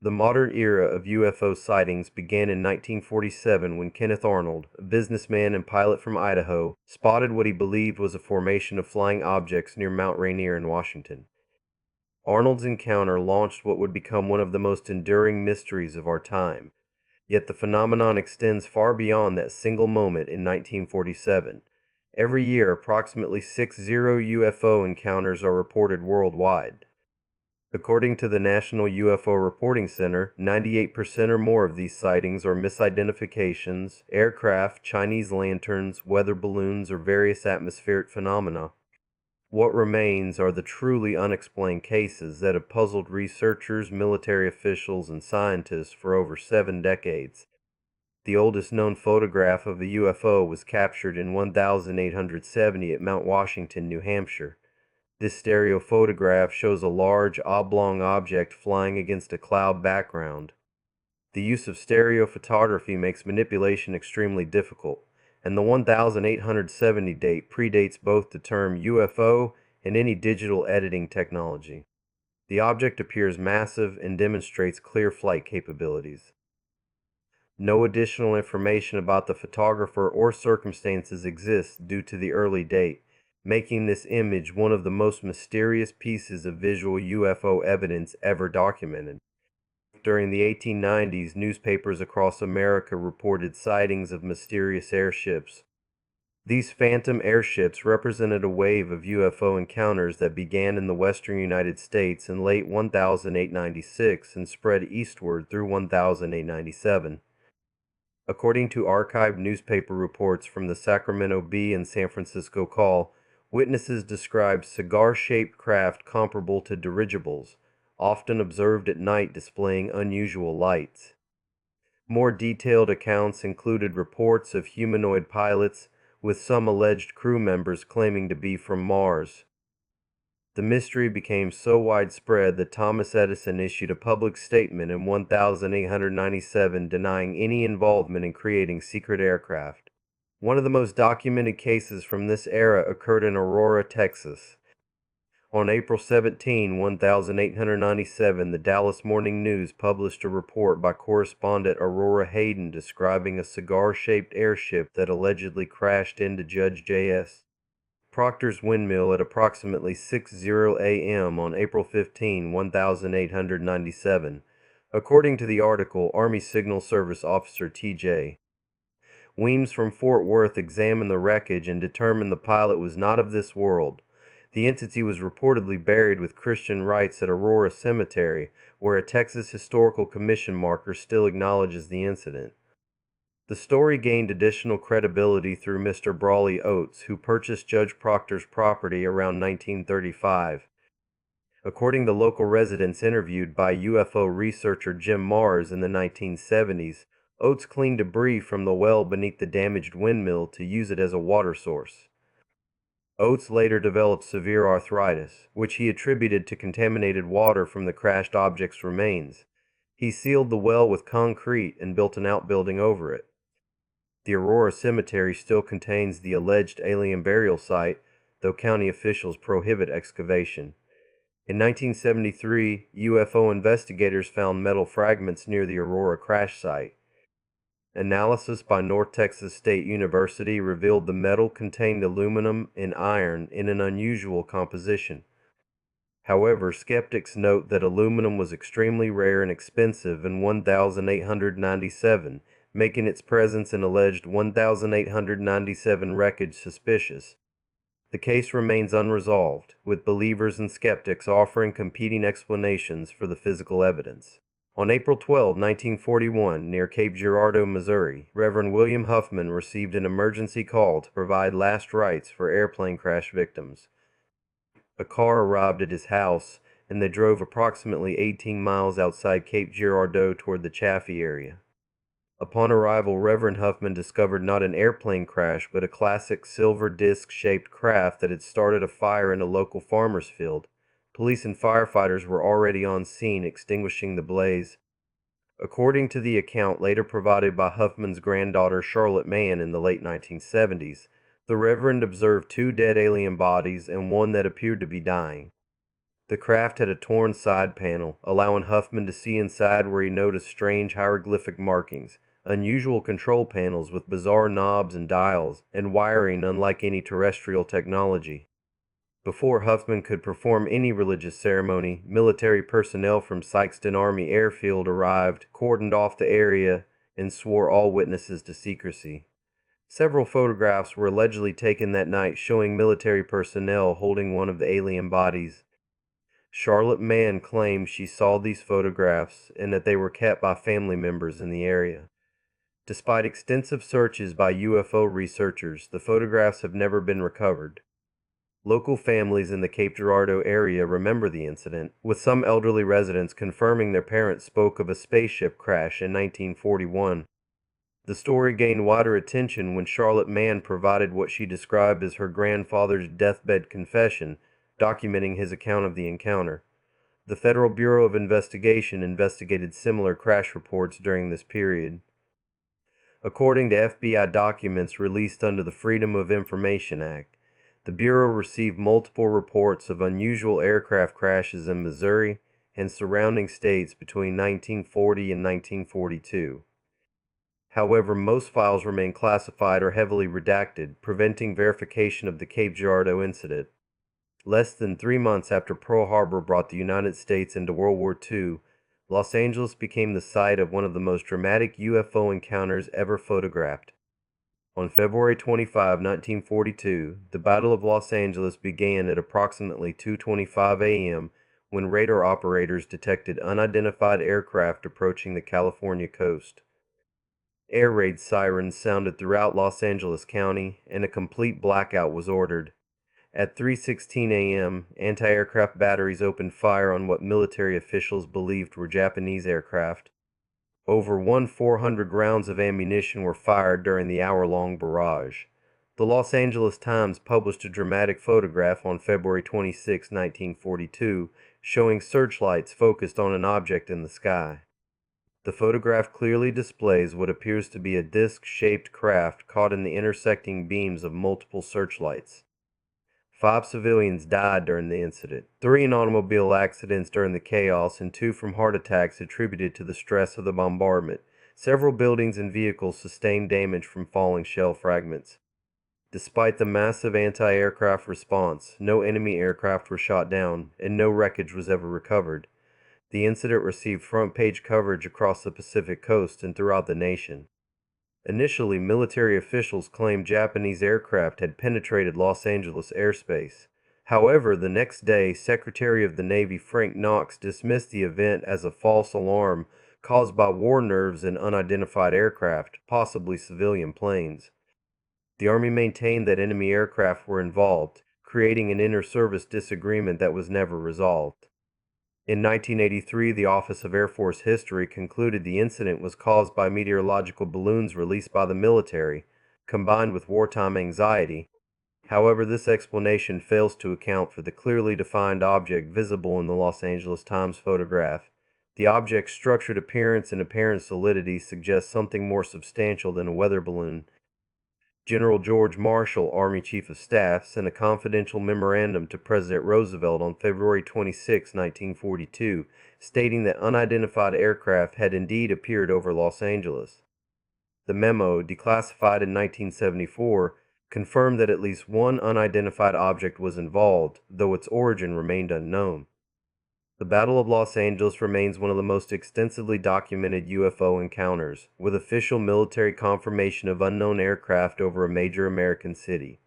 The modern era of UFO sightings began in 1947 when Kenneth Arnold, a businessman and pilot from Idaho, spotted what he believed was a formation of flying objects near Mount Rainier in Washington. Arnold's encounter launched what would become one of the most enduring mysteries of our time, yet the phenomenon extends far beyond that single moment in 1947. Every year, approximately 60 UFO encounters are reported worldwide. According to the National UFO Reporting Center, 98% or more of these sightings are misidentifications, aircraft, Chinese lanterns, weather balloons, or various atmospheric phenomena. What remains are the truly unexplained cases that have puzzled researchers, military officials, and scientists for over 7 decades. The oldest known photograph of a UFO was captured in 1870 at Mount Washington, New Hampshire. This stereo photograph shows a large, oblong object flying against a cloud background. The use of stereo photography makes manipulation extremely difficult, and the 1870 date predates both the term UFO and any digital editing technology. The object appears massive and demonstrates clear flight capabilities. No additional information about the photographer or circumstances exists due to the early date, making this image one of the most mysterious pieces of visual UFO evidence ever documented. During the 1890s, newspapers across America reported sightings of mysterious airships. These phantom airships represented a wave of UFO encounters that began in the western United States in late 1896 and spread eastward through 1897. According to archived newspaper reports from the Sacramento Bee and San Francisco Call, witnesses described cigar-shaped craft comparable to dirigibles, often observed at night displaying unusual lights. More detailed accounts included reports of humanoid pilots, with some alleged crew members claiming to be from Mars. The mystery became so widespread that Thomas Edison issued a public statement in 1897 denying any involvement in creating secret aircraft. One of the most documented cases from this era occurred in Aurora, Texas. On April 17, 1897, the Dallas Morning News published a report by correspondent Aurora Hayden describing a cigar-shaped airship that allegedly crashed into Judge J.S. Proctor's windmill at approximately 6:00 a.m. on April 15, 1897, according to the article Army Signal Service Officer T.J. Weems from Fort Worth examined the wreckage and determined the pilot was not of this world. The entity was reportedly buried with Christian rites at Aurora Cemetery, where a Texas Historical Commission marker still acknowledges the incident. The story gained additional credibility through Mr. Brawley Oates, who purchased Judge Proctor's property around 1935. According to local residents interviewed by UFO researcher Jim Mars in the 1970s, Oates cleaned debris from the well beneath the damaged windmill to use it as a water source. Oates later developed severe arthritis, which he attributed to contaminated water from the crashed object's remains. He sealed the well with concrete and built an outbuilding over it. The Aurora Cemetery still contains the alleged alien burial site, though county officials prohibit excavation. In 1973, UFO investigators found metal fragments near the Aurora crash site. Analysis by North Texas State University revealed the metal contained aluminum and iron in an unusual composition. However, skeptics note that aluminum was extremely rare and expensive in 1897, making its presence in alleged 1897 wreckage suspicious. The case remains unresolved, with believers and skeptics offering competing explanations for the physical evidence. On April 12, 1941, near Cape Girardeau, Missouri, Reverend William Huffman received an emergency call to provide last rites for airplane crash victims. A car arrived at his house, and they drove approximately 18 miles outside Cape Girardeau toward the Chaffee area. Upon arrival, Reverend Huffman discovered not an airplane crash, but a classic silver disc-shaped craft that had started a fire in a local farmer's field. Police and firefighters were already on scene, extinguishing the blaze. According to the account later provided by Huffman's granddaughter Charlotte Mann in the late 1970s, the Reverend observed 2 dead alien bodies and one that appeared to be dying. The craft had a torn side panel, allowing Huffman to see inside where he noticed strange hieroglyphic markings, unusual control panels with bizarre knobs and dials, and wiring unlike any terrestrial technology. Before Huffman could perform any religious ceremony, military personnel from Sikeston Army Airfield arrived, cordoned off the area, and swore all witnesses to secrecy. Several photographs were allegedly taken that night showing military personnel holding one of the alien bodies. Charlotte Mann claimed she saw these photographs and that they were kept by family members in the area. Despite extensive searches by UFO researchers, the photographs have never been recovered. Local families in the Cape Girardeau area remember the incident, with some elderly residents confirming their parents spoke of a spaceship crash in 1941. The story gained wider attention when Charlotte Mann provided what she described as her grandfather's deathbed confession, documenting his account of the encounter. The Federal Bureau of Investigation investigated similar crash reports during this period. According to FBI documents released under the Freedom of Information Act, the Bureau received multiple reports of unusual aircraft crashes in Missouri and surrounding states between 1940 and 1942. However, most files remain classified or heavily redacted, preventing verification of the Cape Girardeau incident. Less than 3 months after Pearl Harbor brought the United States into World War II, Los Angeles became the site of one of the most dramatic UFO encounters ever photographed. On February 25, 1942, the Battle of Los Angeles began at approximately 2:25 a.m. when radar operators detected unidentified aircraft approaching the California coast. Air raid sirens sounded throughout Los Angeles County, and a complete blackout was ordered. At 3:16 a.m., anti-aircraft batteries opened fire on what military officials believed were Japanese aircraft. Over 1,400 rounds of ammunition were fired during the hour-long barrage. The Los Angeles Times published a dramatic photograph on February 26, 1942, showing searchlights focused on an object in the sky. The photograph clearly displays what appears to be a disc-shaped craft caught in the intersecting beams of multiple searchlights. 5 civilians died during the incident, 3 in automobile accidents during the chaos, and 2 from heart attacks attributed to the stress of the bombardment. Several buildings and vehicles sustained damage from falling shell fragments. Despite the massive anti-aircraft response, no enemy aircraft were shot down, and no wreckage was ever recovered. The incident received front-page coverage across the Pacific coast and throughout the nation. Initially, military officials claimed Japanese aircraft had penetrated Los Angeles airspace. However, the next day, Secretary of the Navy Frank Knox dismissed the event as a false alarm caused by war nerves in unidentified aircraft, possibly civilian planes. The Army maintained that enemy aircraft were involved, creating an inter-service disagreement that was never resolved. In 1983, the Office of Air Force History concluded the incident was caused by meteorological balloons released by the military, combined with wartime anxiety. However, this explanation fails to account for the clearly defined object visible in the Los Angeles Times photograph. The object's structured appearance and apparent solidity suggest something more substantial than a weather balloon. General George Marshall, Army Chief of Staff, sent a confidential memorandum to President Roosevelt on February 26, 1942, stating that unidentified aircraft had indeed appeared over Los Angeles. The memo, declassified in 1974, confirmed that at least one unidentified object was involved, though its origin remained unknown. The Battle of Los Angeles remains one of the most extensively documented UFO encounters, with official military confirmation of unknown aircraft over a major American city.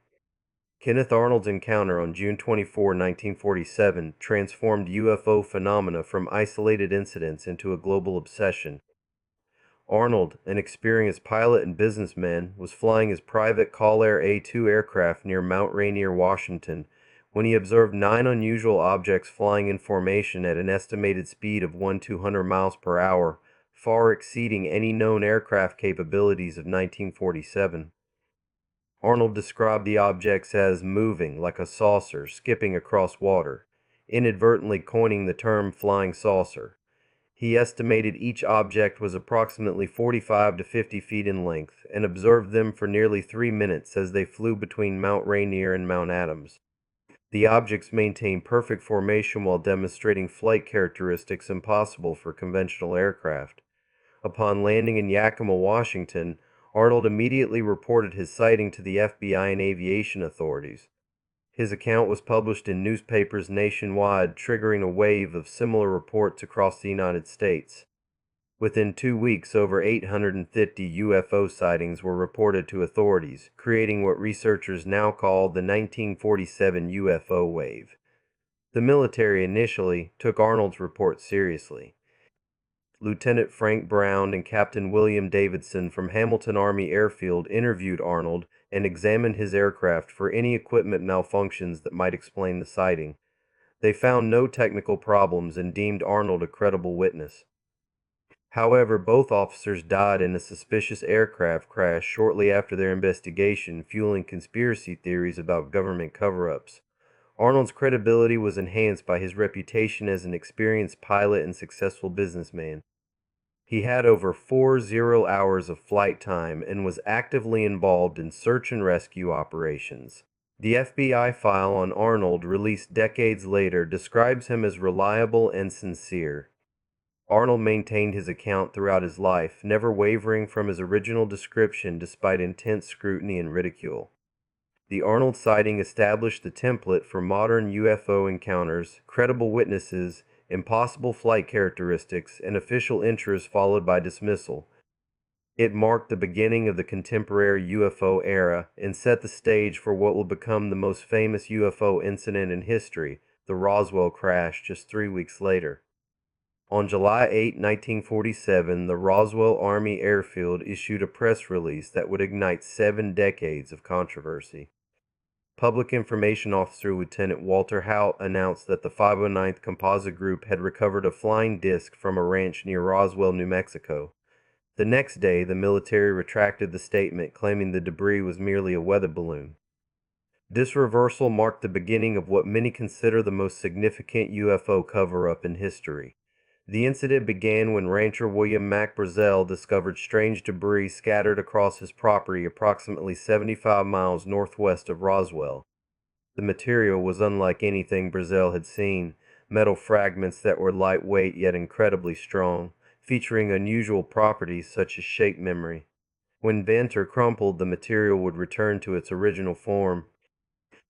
Kenneth Arnold's encounter on June 24, 1947, transformed UFO phenomena from isolated incidents into a global obsession. Arnold, an experienced pilot and businessman, was flying his private Call Air A-2 aircraft near Mount Rainier, Washington, when he observed 9 unusual objects flying in formation at an estimated speed of 1,200 miles per hour, far exceeding any known aircraft capabilities of 1947. Arnold described the objects as moving like a saucer skipping across water, inadvertently coining the term flying saucer. He estimated each object was approximately 45 to 50 feet in length and observed them for nearly 3 minutes as they flew between Mount Rainier and Mount Adams. The objects maintain perfect formation while demonstrating flight characteristics impossible for conventional aircraft. Upon landing in Yakima, Washington, Arnold immediately reported his sighting to the FBI and aviation authorities. His account was published in newspapers nationwide, triggering a wave of similar reports across the United States. Within 2 weeks, over 850 UFO sightings were reported to authorities, creating what researchers now call the 1947 UFO wave. The military initially took Arnold's report seriously. Lieutenant Frank Brown and Captain William Davidson from Hamilton Army Airfield interviewed Arnold and examined his aircraft for any equipment malfunctions that might explain the sighting. They found no technical problems and deemed Arnold a credible witness. However, both officers died in a suspicious aircraft crash shortly after their investigation, fueling conspiracy theories about government cover-ups. Arnold's credibility was enhanced by his reputation as an experienced pilot and successful businessman. He had over 40 hours of flight time and was actively involved in search and rescue operations. The FBI file on Arnold, released decades later, describes him as reliable and sincere. Arnold maintained his account throughout his life, never wavering from his original description despite intense scrutiny and ridicule. The Arnold sighting established the template for modern UFO encounters: credible witnesses, impossible flight characteristics, and official interest followed by dismissal. It marked the beginning of the contemporary UFO era and set the stage for what will become the most famous UFO incident in history, the Roswell crash just 3 weeks later. On July 8, 1947, the Roswell Army Airfield issued a press release that would ignite 7 decades of controversy. Public Information Officer Lieutenant Walter Haut announced that the 509th Composite Group had recovered a flying disc from a ranch near Roswell, New Mexico. The next day, the military retracted the statement, claiming the debris was merely a weather balloon. This reversal marked the beginning of what many consider the most significant UFO cover-up in history. The incident began when rancher William Mack Brazel discovered strange debris scattered across his property approximately 75 miles northwest of Roswell. The material was unlike anything Brazel had seen: metal fragments that were lightweight yet incredibly strong, featuring unusual properties such as shape memory. When bent or crumpled, the material would return to its original form.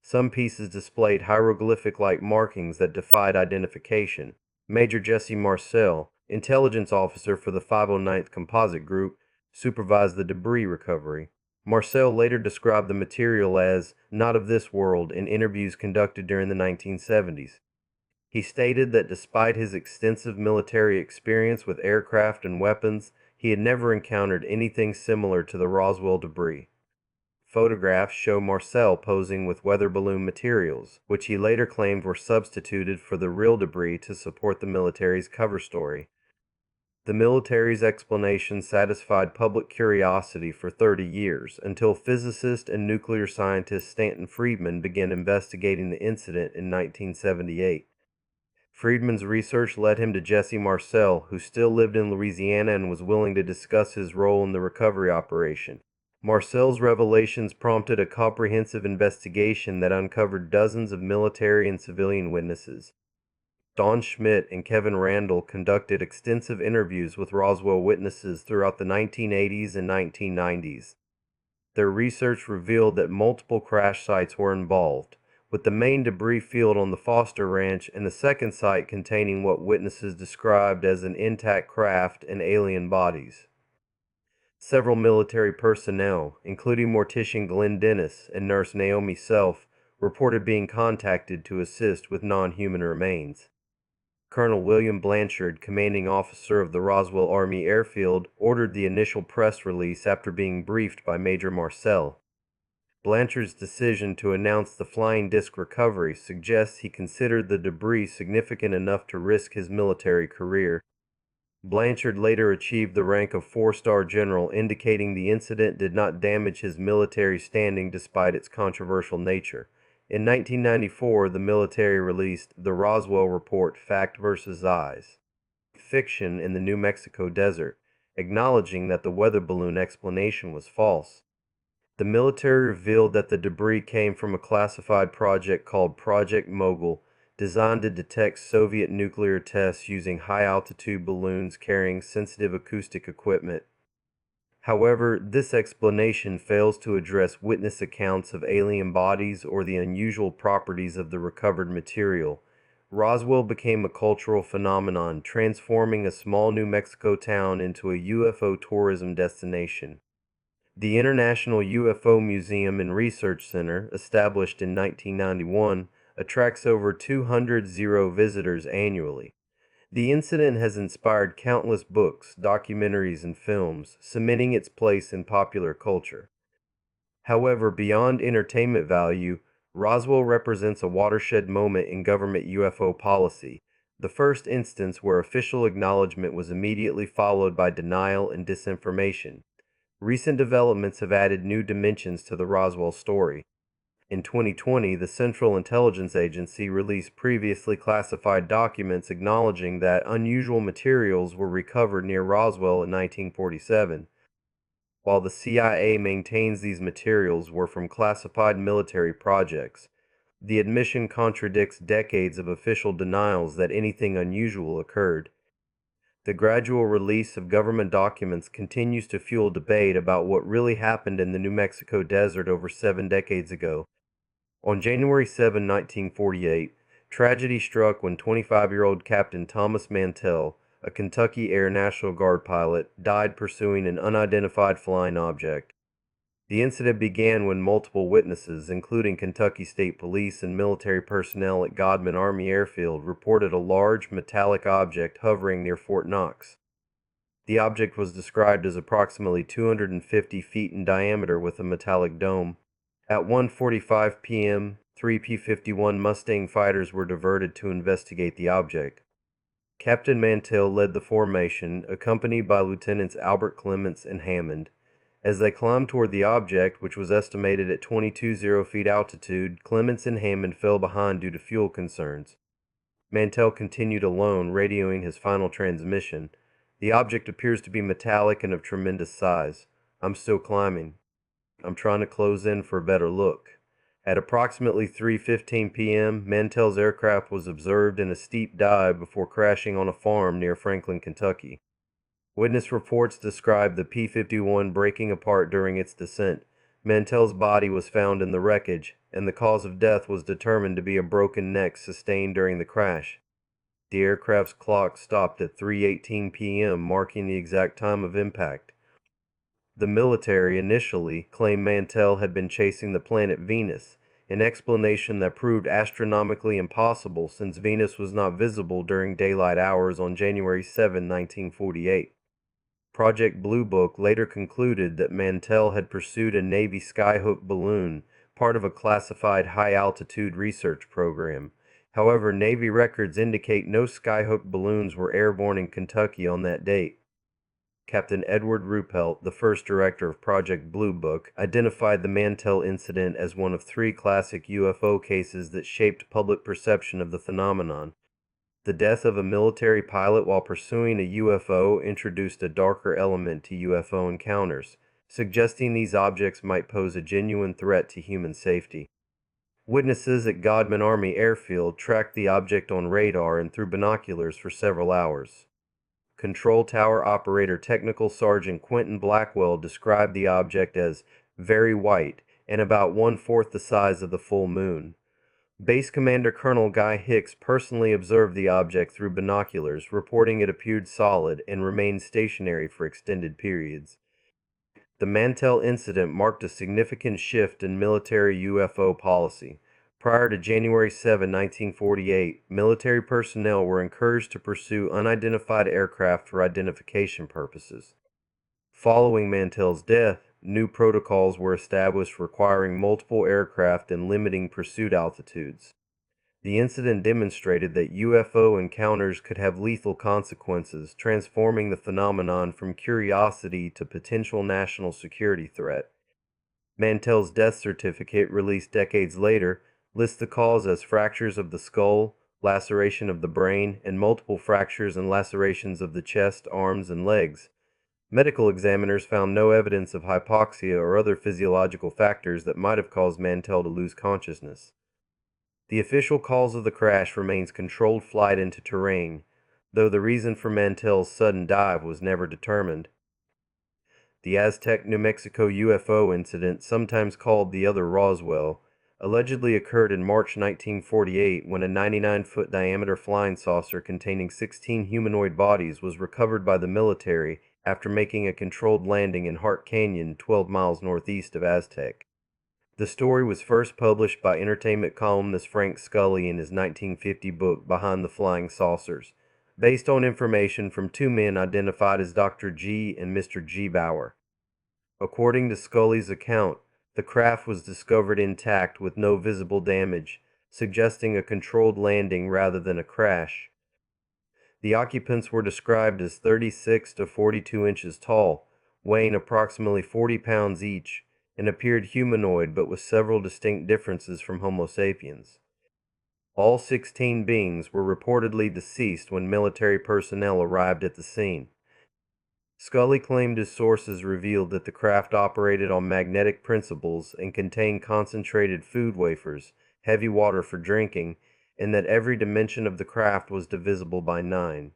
Some pieces displayed hieroglyphic-like markings that defied identification. Major Jesse Marcel, intelligence officer for the 509th Composite Group, supervised the debris recovery. Marcel later described the material as "not of this world" in interviews conducted during the 1970s. He stated that despite his extensive military experience with aircraft and weapons, he had never encountered anything similar to the Roswell debris. Photographs show Marcel posing with weather balloon materials, which he later claimed were substituted for the real debris to support the military's cover story. The military's explanation satisfied public curiosity for 30 years, until physicist and nuclear scientist Stanton Friedman began investigating the incident in 1978. Friedman's research led him to Jesse Marcel, who still lived in Louisiana and was willing to discuss his role in the recovery operation. Marcel's revelations prompted a comprehensive investigation that uncovered dozens of military and civilian witnesses. Don Schmidt and Kevin Randall conducted extensive interviews with Roswell witnesses throughout the 1980s and 1990s. Their research revealed that multiple crash sites were involved, with the main debris field on the Foster Ranch and a second site containing what witnesses described as an intact craft and alien bodies. Several military personnel, including mortician Glenn Dennis and nurse Naomi Self, reported being contacted to assist with non-human remains. Colonel William Blanchard, commanding officer of the Roswell Army Airfield, ordered the initial press release after being briefed by Major Marcel. Blanchard's decision to announce the flying disc recovery suggests he considered the debris significant enough to risk his military career. Blanchard later achieved the rank of 4-star general, indicating the incident did not damage his military standing despite its controversial nature. In 1994, the military released the Roswell Report: Fact vs. Eyes, fiction in the New Mexico desert, acknowledging that the weather balloon explanation was false. The military revealed that the debris came from a classified project called Project Mogul, designed to detect Soviet nuclear tests using high-altitude balloons carrying sensitive acoustic equipment. However, this explanation fails to address witness accounts of alien bodies or the unusual properties of the recovered material. Roswell became a cultural phenomenon, transforming a small New Mexico town into a UFO tourism destination. The International UFO Museum and Research Center, established in 1991, attracts over 200 visitors annually. The incident has inspired countless books, documentaries, and films, cementing its place in popular culture. However, beyond entertainment value, Roswell represents a watershed moment in government UFO policy, the first instance where official acknowledgement was immediately followed by denial and disinformation. Recent developments have added new dimensions to the Roswell story. In 2020, the Central Intelligence Agency released previously classified documents acknowledging that unusual materials were recovered near Roswell in 1947. While the CIA maintains these materials were from classified military projects, the admission contradicts decades of official denials that anything unusual occurred. The gradual release of government documents continues to fuel debate about what really happened in the New Mexico desert over 7 decades ago. On January 7, 1948, tragedy struck when 25-year-old Captain Thomas Mantell, a Kentucky Air National Guard pilot, died pursuing an unidentified flying object. The incident began when multiple witnesses, including Kentucky State Police and military personnel at Godman Army Airfield, reported a large metallic object hovering near Fort Knox. The object was described as approximately 250 feet in diameter with a metallic dome. At 1:45 p.m., three P-51 Mustang fighters were diverted to investigate the object. Captain Mantell led the formation, accompanied by Lieutenants Albert Clements and Hammond. As they climbed toward the object, which was estimated at 22 feet altitude, Clements and Hammond fell behind due to fuel concerns. Mantell continued alone, radioing his final transmission. The object appears to be metallic and of tremendous size. I'm still climbing. I'm trying to close in for a better look. At approximately 3:15 p.m., Mantell's aircraft was observed in a steep dive before crashing on a farm near Franklin, Kentucky. Witness reports describe the P-51 breaking apart during its descent. Mantell's body was found in the wreckage, and the cause of death was determined to be a broken neck sustained during the crash. The aircraft's clock stopped at 3:18 p.m., marking the exact time of impact. The military initially claimed Mantell had been chasing the planet Venus, an explanation that proved astronomically impossible since Venus was not visible during daylight hours on January 7, 1948. Project Blue Book later concluded that Mantell had pursued a Navy skyhook balloon, part of a classified high-altitude research program. However, Navy records indicate no skyhook balloons were airborne in Kentucky on that date. Captain Edward Ruppelt, the first director of Project Blue Book, identified the Mantell incident as one of three classic UFO cases that shaped public perception of the phenomenon. The death of a military pilot while pursuing a UFO introduced a darker element to UFO encounters, suggesting these objects might pose a genuine threat to human safety. Witnesses at Godman Army Airfield tracked the object on radar and through binoculars for several hours. Control Tower Operator Technical Sergeant Quentin Blackwell described the object as very white and about one-fourth the size of the full moon. Base Commander Colonel Guy Hicks personally observed the object through binoculars, reporting it appeared solid and remained stationary for extended periods. The Mantell incident marked a significant shift in military UFO policy. Prior to January 7, 1948, military personnel were encouraged to pursue unidentified aircraft for identification purposes. Following Mantell's death, new protocols were established requiring multiple aircraft and limiting pursuit altitudes. The incident demonstrated that UFO encounters could have lethal consequences, transforming the phenomenon from curiosity to potential national security threat. Mantell's death certificate, released decades later, lists the cause as fractures of the skull, laceration of the brain, and multiple fractures and lacerations of the chest, arms, and legs. Medical examiners found no evidence of hypoxia or other physiological factors that might have caused Mantell to lose consciousness. The official cause of the crash remains controlled flight into terrain, though the reason for Mantell's sudden dive was never determined. The Aztec, New Mexico UFO incident, sometimes called the other Roswell, allegedly occurred in March 1948 when a 99-foot diameter flying saucer containing 16 humanoid bodies was recovered by the military after making a controlled landing in Hart Canyon, 12 miles northeast of Aztec. The story was first published by entertainment columnist Frank Scully in his 1950 book Behind the Flying Saucers, based on information from two men identified as Dr. G and Mr. G. Bauer. According to Scully's account, the craft was discovered intact with no visible damage, suggesting a controlled landing rather than a crash. The occupants were described as 36 to 42 inches tall, weighing approximately 40 pounds each, and appeared humanoid but with several distinct differences from Homo sapiens. All 16 beings were reportedly deceased when military personnel arrived at the scene. Scully claimed his sources revealed that the craft operated on magnetic principles and contained concentrated food wafers, heavy water for drinking, and that every dimension of the craft was divisible by 9.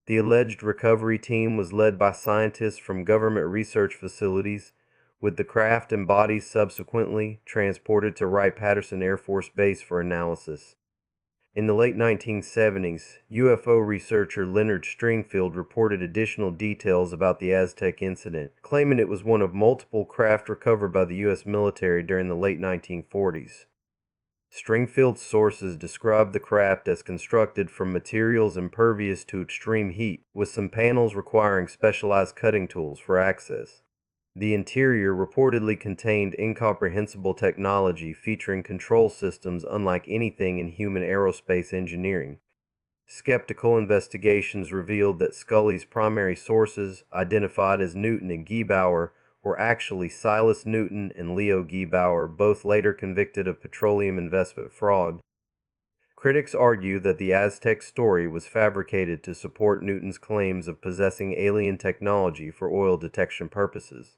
The alleged recovery team was led by scientists from government research facilities, with the craft and bodies subsequently transported to Wright-Patterson Air Force Base for analysis. In the late 1970s, UFO researcher Leonard Stringfield reported additional details about the Aztec incident, claiming it was one of multiple craft recovered by the U.S. military during the late 1940s. Stringfield's sources described the craft as constructed from materials impervious to extreme heat, with some panels requiring specialized cutting tools for access. The interior reportedly contained incomprehensible technology featuring control systems unlike anything in human aerospace engineering. Skeptical investigations revealed that Scully's primary sources, identified as Newton and Giebauer, were actually Silas Newton and Leo Giebauer, both later convicted of petroleum investment fraud. Critics argue that the Aztec story was fabricated to support Newton's claims of possessing alien technology for oil detection purposes.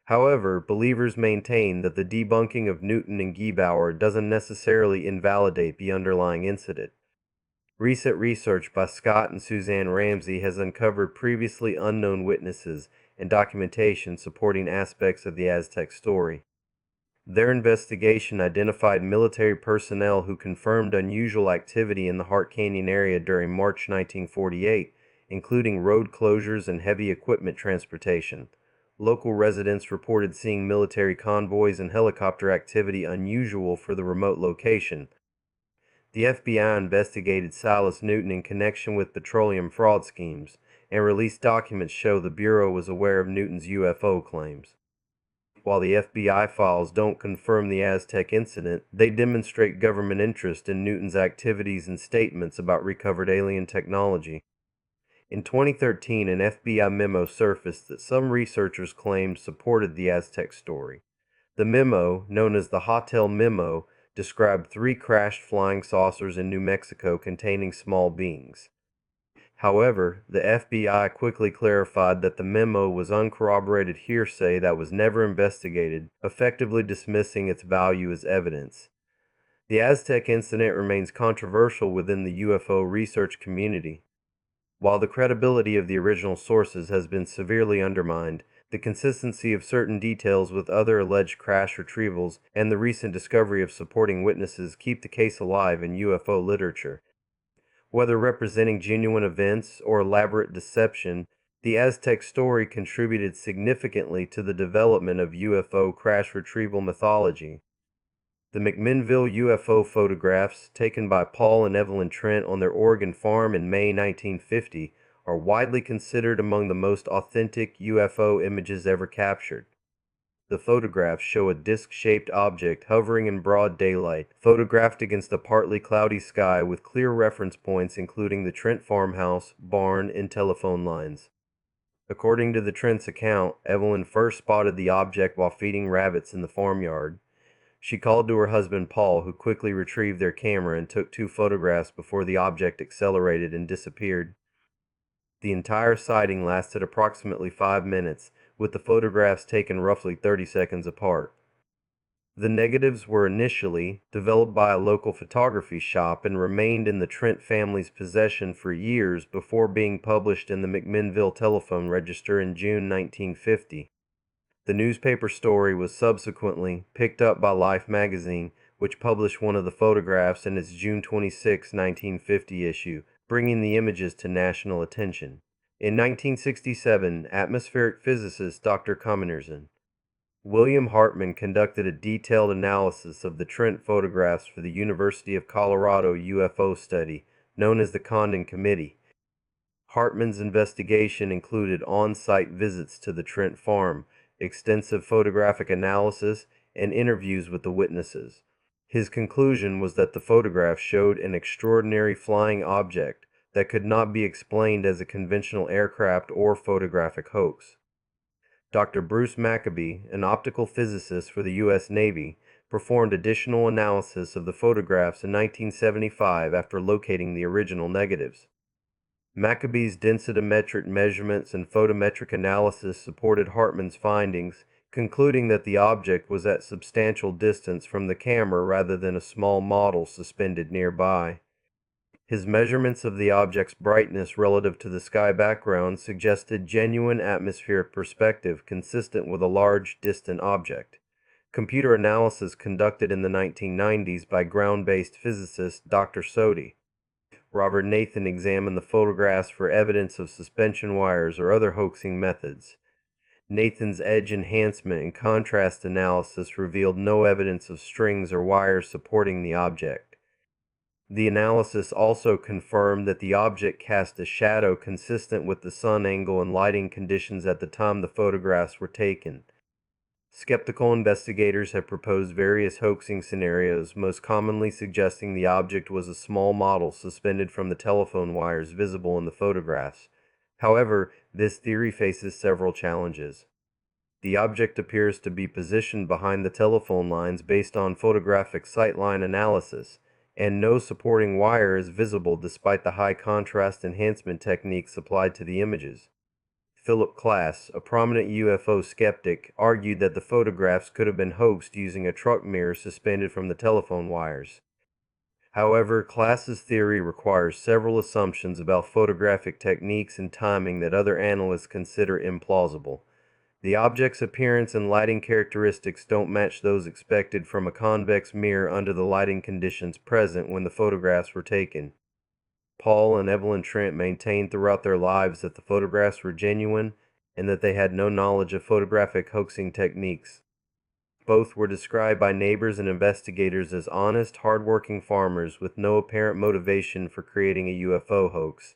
However, believers maintain that the debunking of Newton and Giebauer doesn't necessarily invalidate the underlying incident. Recent research by Scott and Suzanne Ramsey has uncovered previously unknown witnesses and documentation supporting aspects of the Aztec story. Their investigation identified military personnel who confirmed unusual activity in the Hart Canyon area during March 1948, including road closures and heavy equipment transportation. Local residents reported seeing military convoys and helicopter activity unusual for the remote location. The FBI investigated Silas Newton in connection with petroleum fraud schemes, and released documents show the Bureau was aware of Newton's UFO claims. While the FBI files don't confirm the Aztec incident, they demonstrate government interest in Newton's activities and statements about recovered alien technology. In 2013, an FBI memo surfaced that some researchers claimed supported the Aztec story. The memo, known as the Hotel Memo, described 3 crashed flying saucers in New Mexico containing small beings. However, the FBI quickly clarified that the memo was uncorroborated hearsay that was never investigated, effectively dismissing its value as evidence. The Aztec incident remains controversial within the UFO research community. While the credibility of the original sources has been severely undermined, the consistency of certain details with other alleged crash retrievals and the recent discovery of supporting witnesses keep the case alive in UFO literature. Whether representing genuine events or elaborate deception, the Aztec story contributed significantly to the development of UFO crash retrieval mythology. The McMinnville UFO photographs, taken by Paul and Evelyn Trent on their Oregon farm in May 1950, are widely considered among the most authentic UFO images ever captured. The photographs show a disc-shaped object hovering in broad daylight, photographed against a partly cloudy sky with clear reference points including the Trent farmhouse, barn, and telephone lines. According to the Trent's account, Evelyn first spotted the object while feeding rabbits in the farmyard. She called to her husband Paul, who quickly retrieved their camera and took 2 photographs before the object accelerated and disappeared. The entire sighting lasted approximately 5 minutes, with the photographs taken roughly 30 seconds apart. The negatives were initially developed by a local photography shop and remained in the Trent family's possession for years before being published in the McMinnville Telephone Register in June 1950. The newspaper story was subsequently picked up by Life magazine, which published one of the photographs in its June 26, 1950 issue, bringing the images to national attention. In 1967, atmospheric physicist Dr. Commerson William Hartman conducted a detailed analysis of the Trent photographs for the University of Colorado UFO study, known as the Condon Committee. Hartman's investigation included on-site visits to the Trent farm, extensive photographic analysis, and interviews with the witnesses. His conclusion was that the photographs showed an extraordinary flying object that could not be explained as a conventional aircraft or photographic hoax. Dr. Bruce Maccabee, an optical physicist for the U.S. Navy, performed additional analysis of the photographs in 1975 after locating the original negatives. Maccabee's densitometric measurements and photometric analysis supported Hartman's findings, concluding that the object was at substantial distance from the camera rather than a small model suspended nearby. His measurements of the object's brightness relative to the sky background suggested genuine atmospheric perspective consistent with a large, distant object. Computer analysis conducted in the 1990s by ground-based physicist Dr. Soddy. Robert Nathan examined the photographs for evidence of suspension wires or other hoaxing methods. Nathan's edge enhancement and contrast analysis revealed no evidence of strings or wires supporting the object. The analysis also confirmed that the object cast a shadow consistent with the sun angle and lighting conditions at the time the photographs were taken. Skeptical investigators have proposed various hoaxing scenarios, most commonly suggesting the object was a small model suspended from the telephone wires visible in the photographs. However, this theory faces several challenges. The object appears to be positioned behind the telephone lines based on photographic sightline analysis, and no supporting wire is visible despite the high contrast enhancement techniques applied to the images. Philip Klass, a prominent UFO skeptic, argued that the photographs could have been hoaxed using a truck mirror suspended from the telephone wires. However, Klass's theory requires several assumptions about photographic techniques and timing that other analysts consider implausible. The object's appearance and lighting characteristics don't match those expected from a convex mirror under the lighting conditions present when the photographs were taken. Paul and Evelyn Trent maintained throughout their lives that the photographs were genuine and that they had no knowledge of photographic hoaxing techniques. Both were described by neighbors and investigators as honest, hard-working farmers with no apparent motivation for creating a UFO hoax.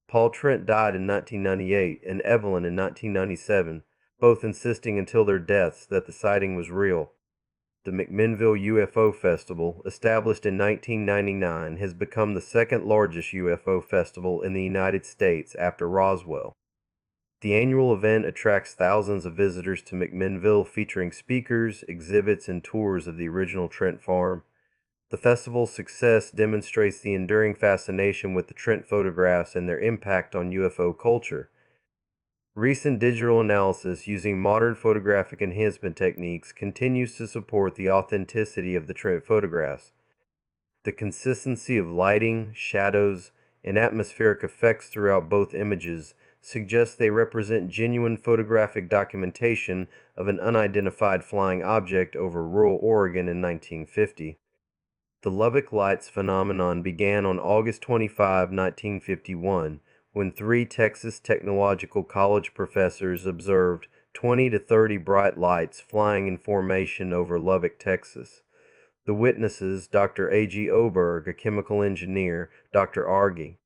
Paul Trent died in 1998 and Evelyn in 1997, both insisting until their deaths that the sighting was real. The McMinnville UFO Festival, established in 1999, has become the second largest UFO festival in the United States after Roswell. The annual event attracts thousands of visitors to McMinnville, featuring speakers, exhibits, and tours of the original Trent farm. The festival's success demonstrates the enduring fascination with the Trent photographs and their impact on UFO culture. Recent digital analysis using modern photographic enhancement techniques continues to support the authenticity of the Trent photographs. The consistency of lighting, shadows, and atmospheric effects throughout both images suggests they represent genuine photographic documentation of an unidentified flying object over rural Oregon in 1950. The Lubbock Lights phenomenon began on August 25, 1951, when 3 Texas Technological College professors observed 20 to 30 bright lights flying in formation over Lubbock, Texas. The witnesses, Dr. A.G. Oberg, a chemical engineer, Dr. Argy,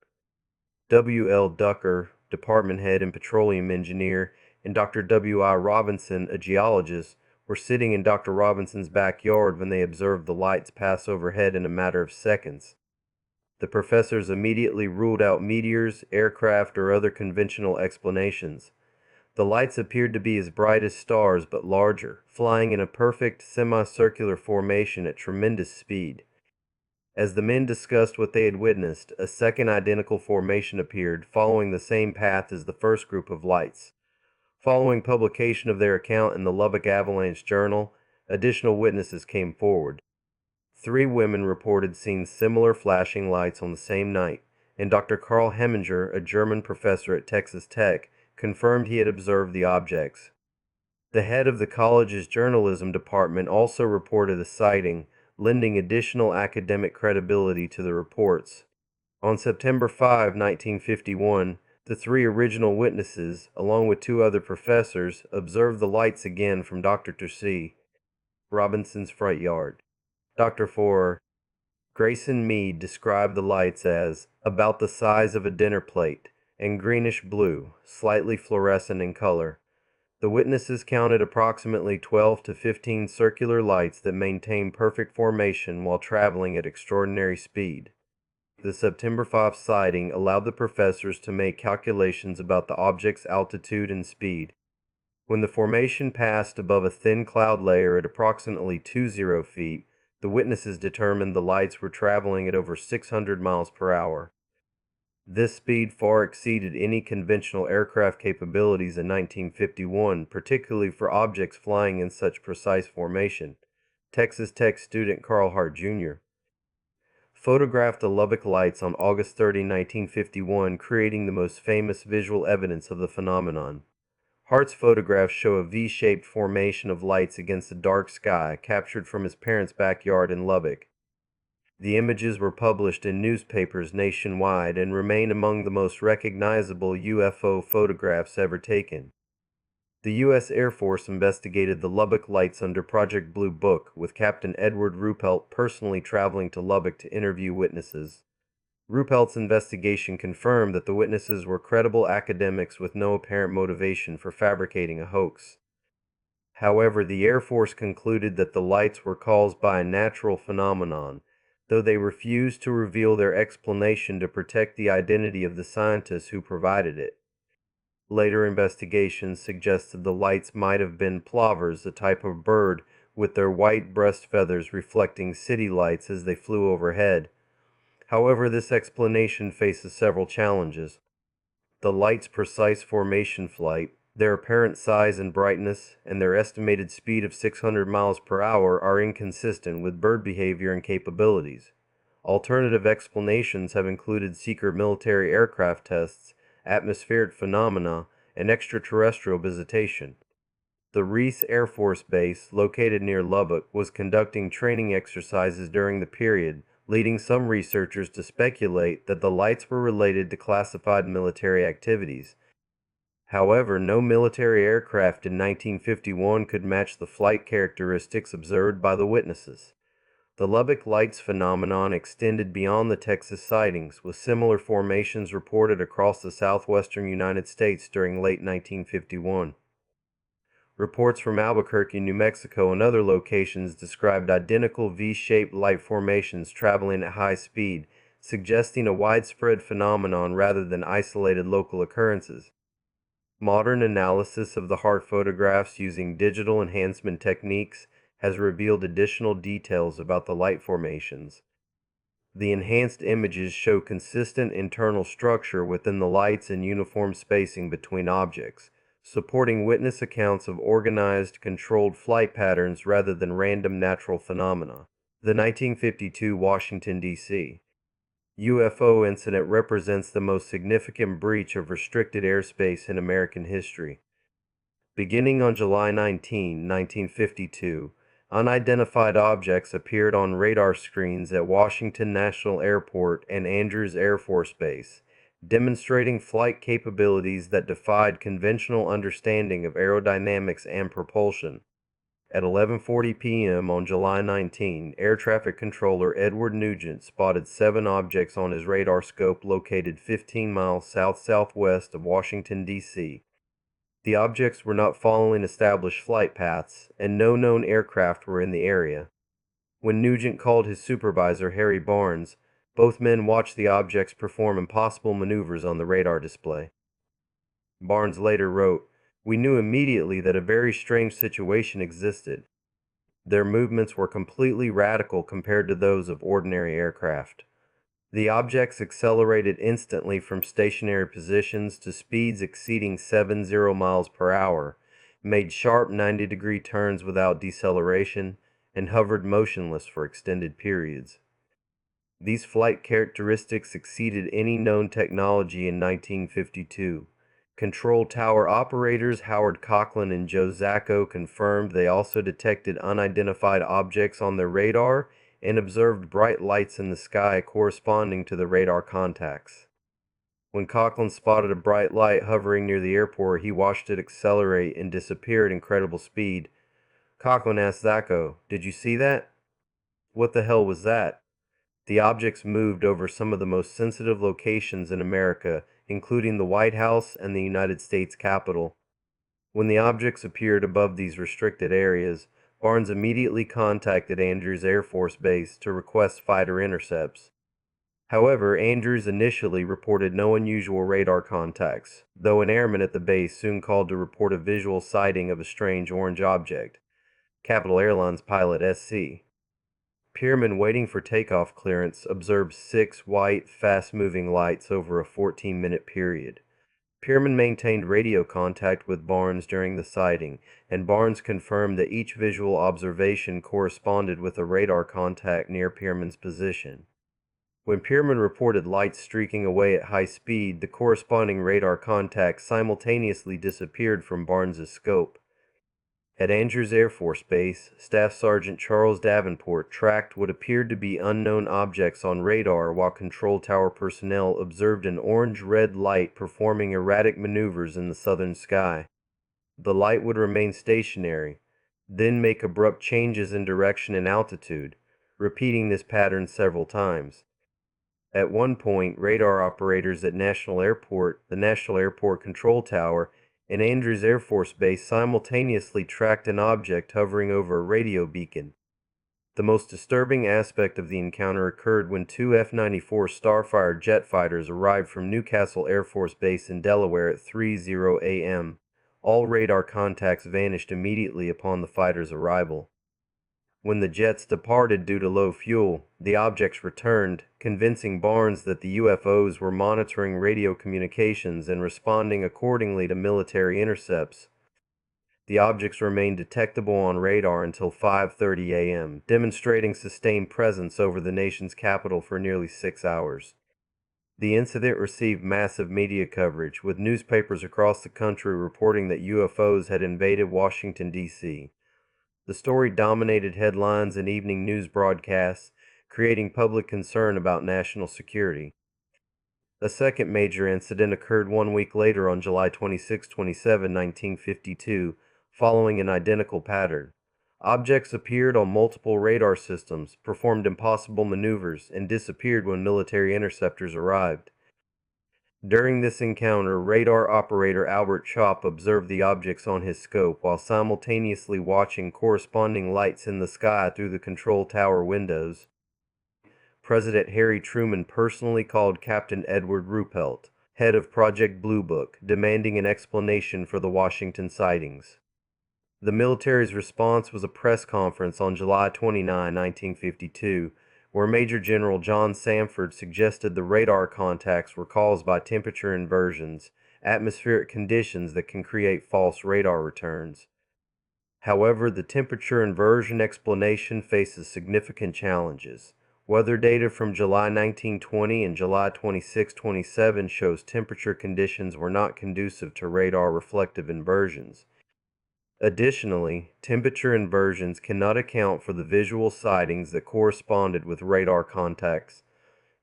W.L. Ducker, department head and petroleum engineer, and Dr. W.I. Robinson, a geologist, were sitting in Dr. Robinson's backyard when they observed the lights pass overhead in a matter of seconds. The professors immediately ruled out meteors, aircraft, or other conventional explanations. The lights appeared to be as bright as stars but larger, flying in a perfect semicircular formation at tremendous speed. As the men discussed what they had witnessed, a second identical formation appeared, following the same path as the first group of lights. Following publication of their account in the Lubbock Avalanche Journal, additional witnesses came forward. 3 women reported seeing similar flashing lights on the same night, and Dr. Karl Heminger, a German professor at Texas Tech, confirmed he had observed the objects. The head of the college's journalism department also reported a sighting, lending additional academic credibility to the reports. On September 5, 1951, the 3 original witnesses, along with 2 other professors, observed the lights again from Dr. Tercey, Robinson's front yard. Dr. For Grayson Mead described the lights as about the size of a dinner plate and greenish blue, slightly fluorescent in color. The witnesses counted approximately 12 to 15 circular lights that maintained perfect formation while traveling at extraordinary speed. The September 5 sighting allowed the professors to make calculations about the object's altitude and speed. When the formation passed above a thin cloud layer at approximately 20 feet, the witnesses determined the lights were traveling at over 600 miles per hour. This speed far exceeded any conventional aircraft capabilities in 1951, particularly for objects flying in such precise formation. Texas Tech student Carl Hart Jr. photographed the Lubbock lights on August 30, 1951, creating the most famous visual evidence of the phenomenon. Hart's photographs show a V-shaped formation of lights against a dark sky, captured from his parents' backyard in Lubbock. The images were published in newspapers nationwide and remain among the most recognizable UFO photographs ever taken. The U.S. Air Force investigated the Lubbock lights under Project Blue Book, with Captain Edward Ruppelt personally traveling to Lubbock to interview witnesses. Ruppelt's investigation confirmed that the witnesses were credible academics with no apparent motivation for fabricating a hoax. However, the Air Force concluded that the lights were caused by a natural phenomenon, though they refused to reveal their explanation to protect the identity of the scientists who provided it. Later investigations suggested the lights might have been plovers, a type of bird with their white breast feathers reflecting city lights as they flew overhead. However, this explanation faces several challenges. The light's precise formation flight, their apparent size and brightness, and their estimated speed of 600 miles per hour are inconsistent with bird behavior and capabilities. Alternative explanations have included secret military aircraft tests, atmospheric phenomena, and extraterrestrial visitation. The Reese Air Force Base, located near Lubbock, was conducting training exercises during the period, leading some researchers to speculate that the lights were related to classified military activities. However, no military aircraft in 1951 could match the flight characteristics observed by the witnesses. The Lubbock Lights phenomenon extended beyond the Texas sightings, with similar formations reported across the southwestern United States during late 1951. Reports from Albuquerque, New Mexico, and other locations described identical V-shaped light formations traveling at high speed, suggesting a widespread phenomenon rather than isolated local occurrences. Modern analysis of the Hart photographs using digital enhancement techniques has revealed additional details about the light formations. The enhanced images show consistent internal structure within the lights and uniform spacing between objects, supporting witness accounts of organized, controlled flight patterns rather than random natural phenomena. The 1952 Washington, D.C. UFO incident represents the most significant breach of restricted airspace in American history. Beginning on July 19, 1952, unidentified objects appeared on radar screens at Washington National Airport and Andrews Air Force Base, demonstrating flight capabilities that defied conventional understanding of aerodynamics and propulsion. At 11:40 p.m. on July 19, air traffic controller Edward Nugent spotted 7 objects on his radar scope located 15 miles south-southwest of Washington, D.C. The objects were not following established flight paths, and no known aircraft were in the area. When Nugent called his supervisor, Harry Barnes, both men watched the objects perform impossible maneuvers on the radar display. Barnes later wrote, "We knew immediately that a very strange situation existed. Their movements were completely radical compared to those of ordinary aircraft. The objects accelerated instantly from stationary positions to speeds exceeding 70 miles per hour, made sharp 90-degree turns without deceleration, and hovered motionless for extended periods. These flight characteristics exceeded any known technology in 1952. Control tower operators Howard Cochran and Joe Zacco confirmed they also detected unidentified objects on their radar and observed bright lights in the sky corresponding to the radar contacts. When Cochran spotted a bright light hovering near the airport, he watched it accelerate and disappear at incredible speed. Cochran asked Zacco, "Did you see that?" "What the hell was that?" The objects moved over some of the most sensitive locations in America, including the White House and the United States Capitol. When the objects appeared above these restricted areas, Barnes immediately contacted Andrews Air Force Base to request fighter intercepts. However, Andrews initially reported no unusual radar contacts, though an airman at the base soon called to report a visual sighting of a strange orange object. Capital Airlines pilot SC. Pierman, waiting for takeoff clearance, observed 6 white, fast-moving lights over a 14-minute period. Pierman maintained radio contact with Barnes during the sighting, and Barnes confirmed that each visual observation corresponded with a radar contact near Pierman's position. When Pierman reported lights streaking away at high speed, the corresponding radar contact simultaneously disappeared from Barnes's scope. At Andrews Air Force Base, Staff Sergeant Charles Davenport tracked what appeared to be unknown objects on radar while control tower personnel observed an orange-red light performing erratic maneuvers in the southern sky. The light would remain stationary, then make abrupt changes in direction and altitude, repeating this pattern several times. At one point, radar operators at the National Airport Control Tower, and Andrews Air Force Base simultaneously tracked an object hovering over a radio beacon. The most disturbing aspect of the encounter occurred when 2 F-94 Starfire jet fighters arrived from Newcastle Air Force Base in Delaware at 3:00 a.m. All radar contacts vanished immediately upon the fighters' arrival. When the jets departed due to low fuel, the objects returned, convincing Barnes that the UFOs were monitoring radio communications and responding accordingly to military intercepts. The objects remained detectable on radar until 5:30 a.m., demonstrating sustained presence over the nation's capital for nearly 6 hours. The incident received massive media coverage, with newspapers across the country reporting that UFOs had invaded Washington, D.C. The story dominated headlines and evening news broadcasts, creating public concern about national security. A second major incident occurred 1 week later on July 26-27, 1952, following an identical pattern. Objects appeared on multiple radar systems, performed impossible maneuvers, and disappeared when military interceptors arrived. During this encounter, radar operator Albert Chopp observed the objects on his scope while simultaneously watching corresponding lights in the sky through the control tower windows. President Harry Truman personally called Captain Edward Ruppelt, head of Project Blue Book, demanding an explanation for the Washington sightings. The military's response was a press conference on July 29, 1952, where Major General John Samford suggested the radar contacts were caused by temperature inversions, atmospheric conditions that can create false radar returns. However, the temperature inversion explanation faces significant challenges. Weather data from July 1920 and July 26-27 shows temperature conditions were not conducive to radar reflective inversions. Additionally, temperature inversions cannot account for the visual sightings that corresponded with radar contacts,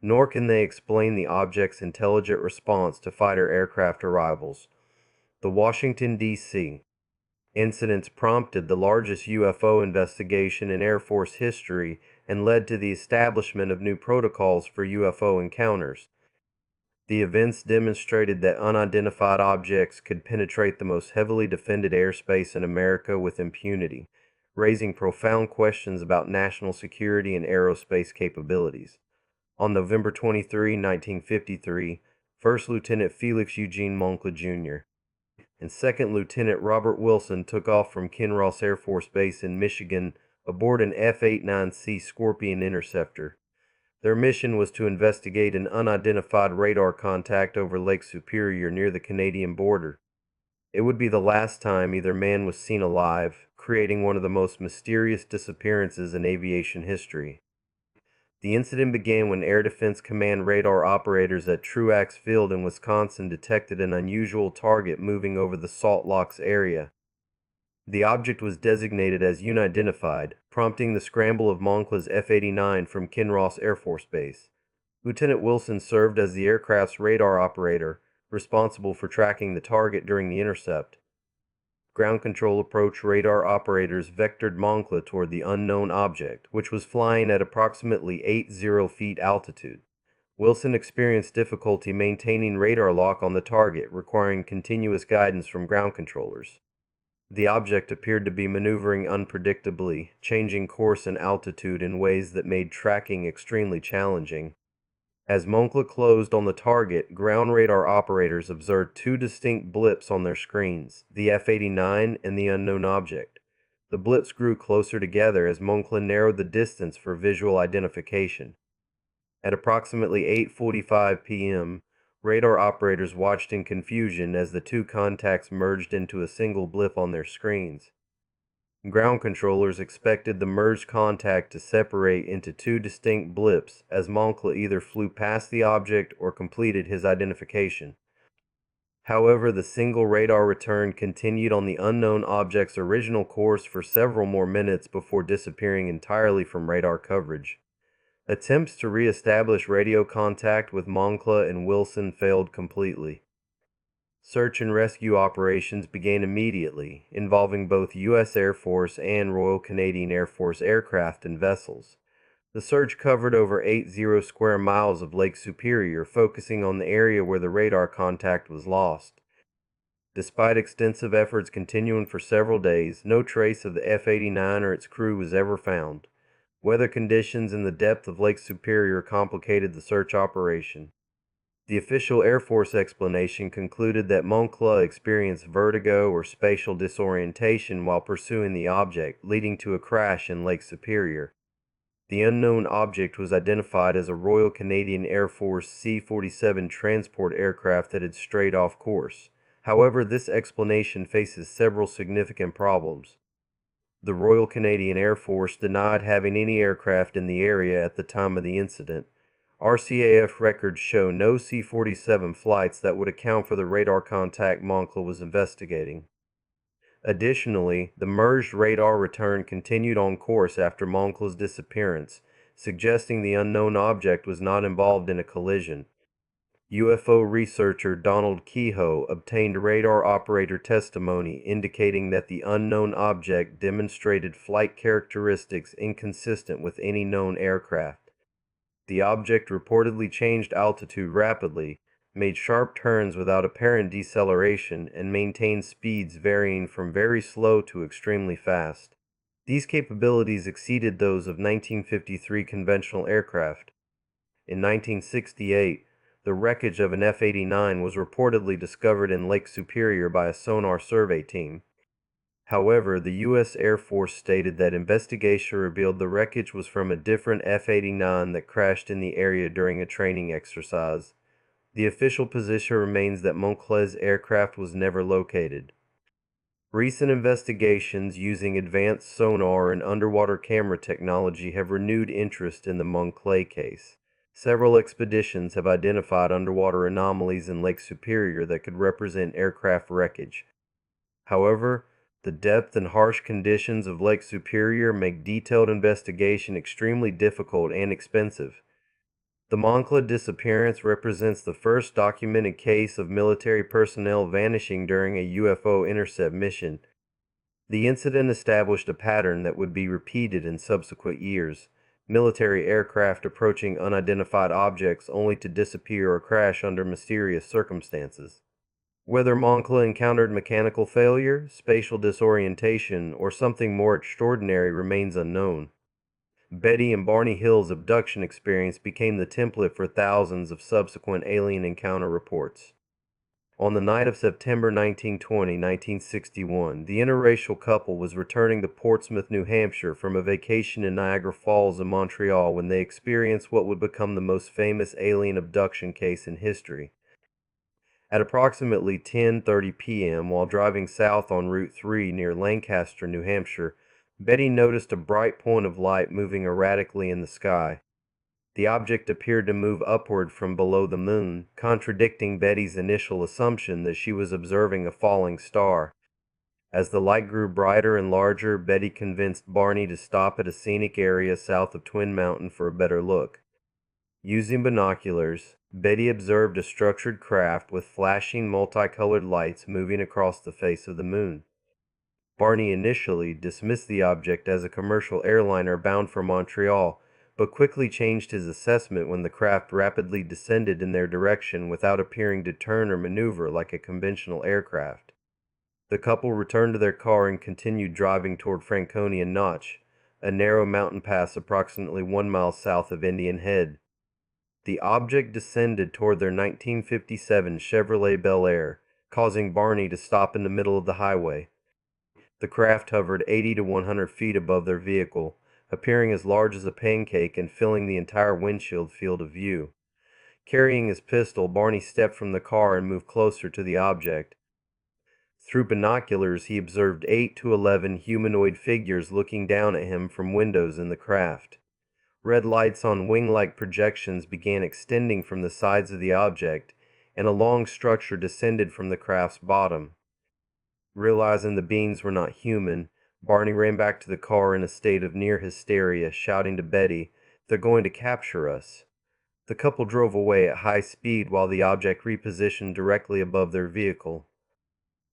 nor can they explain the object's intelligent response to fighter aircraft arrivals. The Washington, D.C. incidents prompted the largest UFO investigation in Air Force history and led to the establishment of new protocols for UFO encounters. The events demonstrated that unidentified objects could penetrate the most heavily defended airspace in America with impunity, raising profound questions about national security and aerospace capabilities. On November 23, 1953, First Lieutenant Felix Eugene Moncla, Jr. and Second Lieutenant Robert Wilson took off from Kinross Air Force Base in Michigan aboard an F-89C Scorpion interceptor. Their mission was to investigate an unidentified radar contact over Lake Superior near the Canadian border. It would be the last time either man was seen alive, creating one of the most mysterious disappearances in aviation history. The incident began when Air Defense Command radar operators at Truax Field in Wisconsin detected an unusual target moving over the Salt Locks area. The object was designated as unidentified, prompting the scramble of Moncla's F-89 from Kinross Air Force Base. Lieutenant Wilson served as the aircraft's radar operator, responsible for tracking the target during the intercept. Ground control approach radar operators vectored Moncla toward the unknown object, which was flying at approximately 80 feet altitude. Wilson experienced difficulty maintaining radar lock on the target, requiring continuous guidance from ground controllers. The object appeared to be maneuvering unpredictably, changing course and altitude in ways that made tracking extremely challenging. As Moncla closed on the target, ground radar operators observed two distinct blips on their screens, the F-89 and the unknown object. The blips grew closer together as Moncla narrowed the distance for visual identification. At approximately 8:45 p.m., radar operators watched in confusion as the two contacts merged into a single blip on their screens. Ground controllers expected the merged contact to separate into two distinct blips as Moncla either flew past the object or completed his identification. However, the single radar return continued on the unknown object's original course for several more minutes before disappearing entirely from radar coverage. Attempts to re-establish radio contact with Moncla and Wilson failed completely. Search and rescue operations began immediately, involving both U.S. Air Force and Royal Canadian Air Force aircraft and vessels. The search covered over 80 square miles of Lake Superior, focusing on the area where the radar contact was lost. Despite extensive efforts continuing for several days, no trace of the F-89 or its crew was ever found. Weather conditions and the depth of Lake Superior complicated the search operation. The official Air Force explanation concluded that Moncla experienced vertigo or spatial disorientation while pursuing the object, leading to a crash in Lake Superior. The unknown object was identified as a Royal Canadian Air Force C-47 transport aircraft that had strayed off course. However, this explanation faces several significant problems. The Royal Canadian Air Force denied having any aircraft in the area at the time of the incident. RCAF records show no C-47 flights that would account for the radar contact Moncla was investigating. Additionally, the merged radar return continued on course after Moncla's disappearance, suggesting the unknown object was not involved in a collision. UFO researcher Donald Kehoe obtained radar operator testimony indicating that the unknown object demonstrated flight characteristics inconsistent with any known aircraft. The object reportedly changed altitude rapidly, made sharp turns without apparent deceleration, and maintained speeds varying from very slow to extremely fast. These capabilities exceeded those of 1953 conventional aircraft. In 1968, the wreckage of an F-89 was reportedly discovered in Lake Superior by a sonar survey team. However, the U.S. Air Force stated that investigation revealed the wreckage was from a different F-89 that crashed in the area during a training exercise. The official position remains that Moncla's aircraft was never located. Recent investigations using advanced sonar and underwater camera technology have renewed interest in the Moncla case. Several expeditions have identified underwater anomalies in Lake Superior that could represent aircraft wreckage. However, the depth and harsh conditions of Lake Superior make detailed investigation extremely difficult and expensive. The Moncla disappearance represents the first documented case of military personnel vanishing during a UFO intercept mission. The incident established a pattern that would be repeated in subsequent years. Military aircraft approaching unidentified objects only to disappear or crash under mysterious circumstances. Whether Moncla encountered mechanical failure, spatial disorientation, or something more extraordinary remains unknown. Betty and Barney Hill's abduction experience became the template for thousands of subsequent alien encounter reports. On the night of September 1920, 1961, the interracial couple was returning to Portsmouth, New Hampshire from a vacation in Niagara Falls and Montreal when they experienced what would become the most famous alien abduction case in history. At approximately 10:30 p.m., while driving south on Route 3 near Lancaster, New Hampshire, Betty noticed a bright point of light moving erratically in the sky. The object appeared to move upward from below the moon, contradicting Betty's initial assumption that she was observing a falling star. As the light grew brighter and larger, Betty convinced Barney to stop at a scenic area south of Twin Mountain for a better look. Using binoculars, Betty observed a structured craft with flashing multicolored lights moving across the face of the moon. Barney initially dismissed the object as a commercial airliner bound for Montreal, but quickly changed his assessment when the craft rapidly descended in their direction without appearing to turn or maneuver like a conventional aircraft. The couple returned to their car and continued driving toward Franconia Notch, a narrow mountain pass approximately 1 mile south of Indian Head. The object descended toward their 1957 Chevrolet Bel Air, causing Barney to stop in the middle of the highway. The craft hovered 80 to 100 feet above their vehicle, appearing as large as a pancake and filling the entire windshield field of view. Carrying his pistol, Barney stepped from the car and moved closer to the object. Through binoculars, he observed 8 to 11 humanoid figures looking down at him from windows in the craft. Red lights on wing-like projections began extending from the sides of the object, and a long structure descended from the craft's bottom. Realizing the beings were not human, Barney ran back to the car in a state of near hysteria, shouting to Betty, "They're going to capture us." The couple drove away at high speed while the object repositioned directly above their vehicle.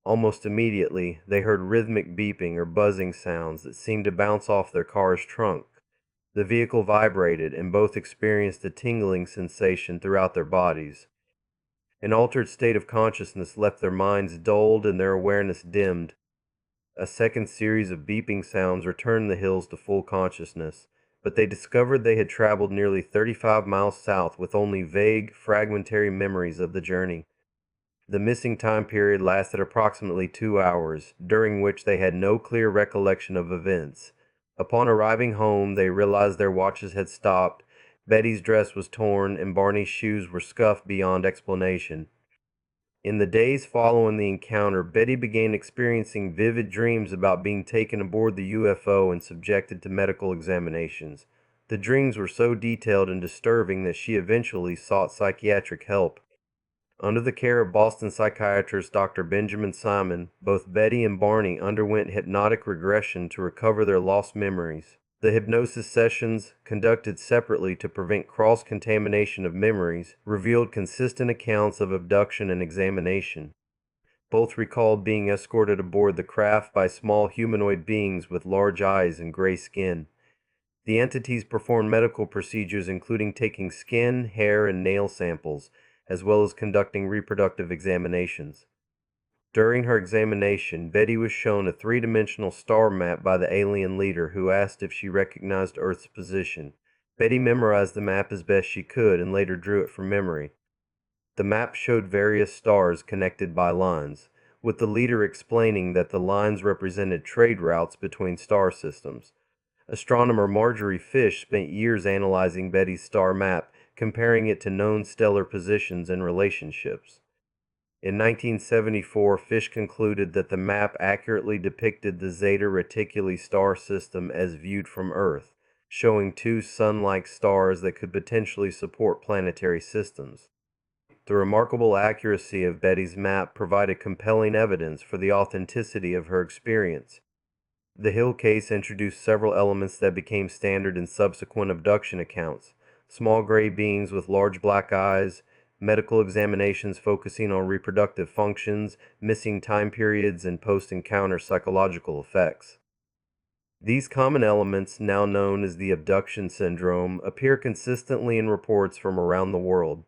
Almost immediately, they heard rhythmic beeping or buzzing sounds that seemed to bounce off their car's trunk. The vehicle vibrated, and both experienced a tingling sensation throughout their bodies. An altered state of consciousness left their minds dulled and their awareness dimmed. A second series of beeping sounds returned the hills to full consciousness, but they discovered they had traveled nearly 35 miles south with only vague, fragmentary memories of the journey. The missing time period lasted approximately 2 hours, during which they had no clear recollection of events. Upon arriving home, they realized their watches had stopped, Betty's dress was torn, and Barney's shoes were scuffed beyond explanation. In the days following the encounter, Betty began experiencing vivid dreams about being taken aboard the UFO and subjected to medical examinations. The dreams were so detailed and disturbing that she eventually sought psychiatric help. Under the care of Boston psychiatrist Dr. Benjamin Simon, both Betty and Barney underwent hypnotic regression to recover their lost memories. The hypnosis sessions, conducted separately to prevent cross-contamination of memories, revealed consistent accounts of abduction and examination. Both recalled being escorted aboard the craft by small humanoid beings with large eyes and gray skin. The entities performed medical procedures including taking skin, hair, and nail samples, as well as conducting reproductive examinations. During her examination, Betty was shown a three-dimensional star map by the alien leader, who asked if she recognized Earth's position. Betty memorized the map as best she could and later drew it from memory. The map showed various stars connected by lines, with the leader explaining that the lines represented trade routes between star systems. Astronomer Marjorie Fish spent years analyzing Betty's star map, comparing it to known stellar positions and relationships. In 1974, Fish concluded that the map accurately depicted the Zeta Reticuli star system as viewed from Earth, showing two sun-like stars that could potentially support planetary systems. The remarkable accuracy of Betty's map provided compelling evidence for the authenticity of her experience. The Hill case introduced several elements that became standard in subsequent abduction accounts: small gray beings with large black eyes, medical examinations focusing on reproductive functions, missing time periods, and post-encounter psychological effects. These common elements, now known as the abduction syndrome, appear consistently in reports from around the world.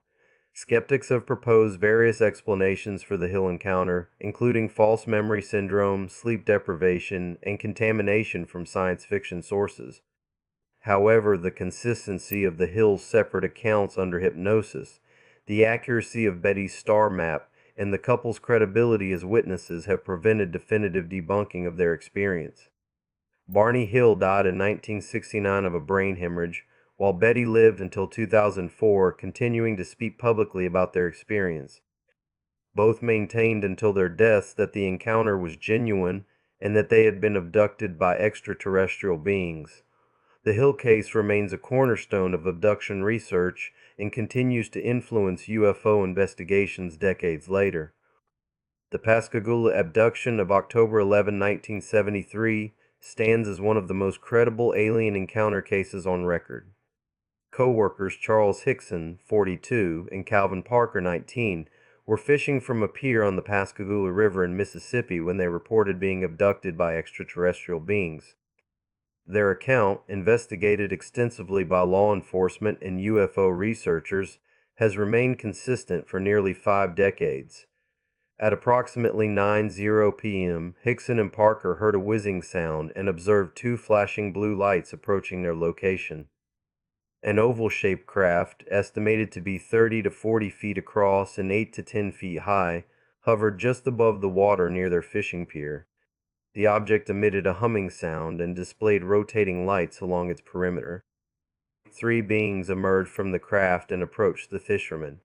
Skeptics have proposed various explanations for the Hill encounter, including false memory syndrome, sleep deprivation, and contamination from science fiction sources. However, the consistency of the Hill's separate accounts under hypnosis, the accuracy of Betty's star map, and the couple's credibility as witnesses have prevented definitive debunking of their experience. Barney Hill died in 1969 of a brain hemorrhage, while Betty lived until 2004, continuing to speak publicly about their experience. Both maintained until their deaths that the encounter was genuine and that they had been abducted by extraterrestrial beings. The Hill case remains a cornerstone of abduction research and continues to influence UFO investigations decades later. The Pascagoula abduction of October 11, 1973, stands as one of the most credible alien encounter cases on record. Co-workers Charles Hickson, 42, and Calvin Parker, 19, were fishing from a pier on the Pascagoula River in Mississippi when they reported being abducted by extraterrestrial beings. Their account, investigated extensively by law enforcement and UFO researchers, has remained consistent for nearly 5 decades. At approximately 9:00 p.m., Hickson and Parker heard a whizzing sound and observed 2 flashing blue lights approaching their location. An oval-shaped craft, estimated to be 30 to 40 feet across and 8 to 10 feet high, hovered just above the water near their fishing pier. The object emitted a humming sound and displayed rotating lights along its perimeter. 3 beings emerged from the craft and approached the fishermen.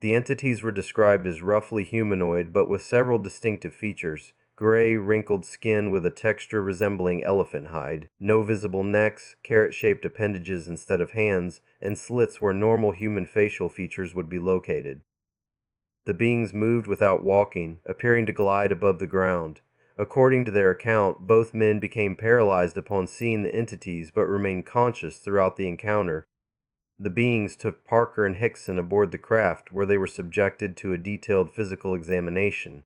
The entities were described as roughly humanoid, but with several distinctive features: gray, wrinkled skin with a texture resembling elephant hide, no visible necks, carrot-shaped appendages instead of hands, and slits where normal human facial features would be located. The beings moved without walking, appearing to glide above the ground. According to their account, both men became paralyzed upon seeing the entities, but remained conscious throughout the encounter. The beings took Parker and Hickson aboard the craft, where they were subjected to a detailed physical examination.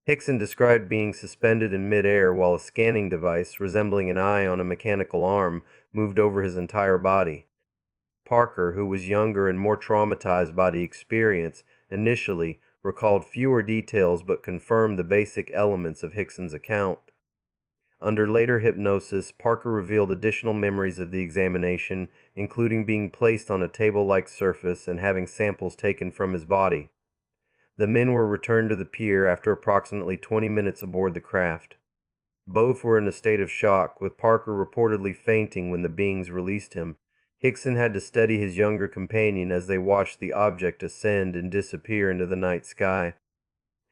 Hickson described being suspended in midair while a scanning device, resembling an eye on a mechanical arm, moved over his entire body. Parker, who was younger and more traumatized by the experience, initially recalled fewer details but confirmed the basic elements of Hickson's account. Under later hypnosis, Parker revealed additional memories of the examination, including being placed on a table-like surface and having samples taken from his body. The men were returned to the pier after approximately 20 minutes aboard the craft. Both were in a state of shock, with Parker reportedly fainting when the beings released him. Hickson had to steady his younger companion as they watched the object ascend and disappear into the night sky.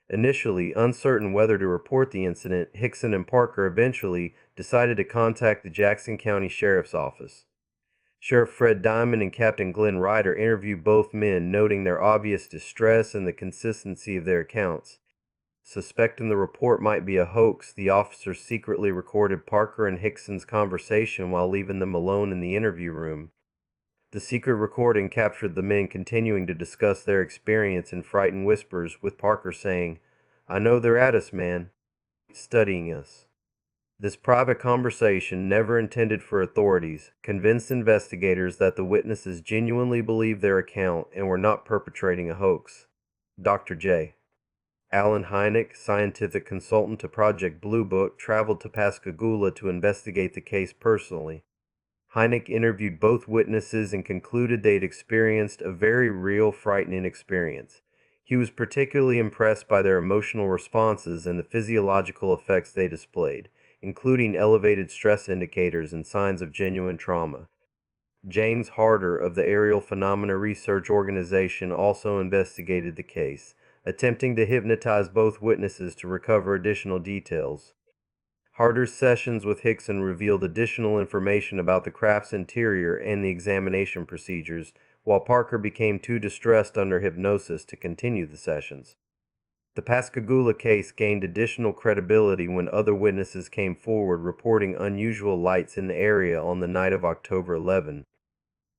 Initially uncertain whether to report the incident, Hickson and Parker eventually decided to contact the Jackson County Sheriff's Office. Sheriff Fred Diamond and Captain Glenn Ryder interviewed both men, noting their obvious distress and the consistency of their accounts. Suspecting the report might be a hoax, the officers secretly recorded Parker and Hickson's conversation while leaving them alone in the interview room. The secret recording captured the men continuing to discuss their experience in frightened whispers, with Parker saying, "I know they're at us, man. Studying us." This private conversation, never intended for authorities, convinced investigators that the witnesses genuinely believed their account and were not perpetrating a hoax. Dr. J. Alan Hynek, scientific consultant to Project Blue Book, traveled to Pascagoula to investigate the case personally. Hynek interviewed both witnesses and concluded they'd experienced a very real, frightening experience. He was particularly impressed by their emotional responses and the physiological effects they displayed, including elevated stress indicators and signs of genuine trauma. James Harder of the Aerial Phenomena Research Organization also investigated the case, attempting to hypnotize both witnesses to recover additional details. Harder's sessions with Hickson revealed additional information about the craft's interior and the examination procedures, while Parker became too distressed under hypnosis to continue the sessions. The Pascagoula case gained additional credibility when other witnesses came forward reporting unusual lights in the area on the night of October 11.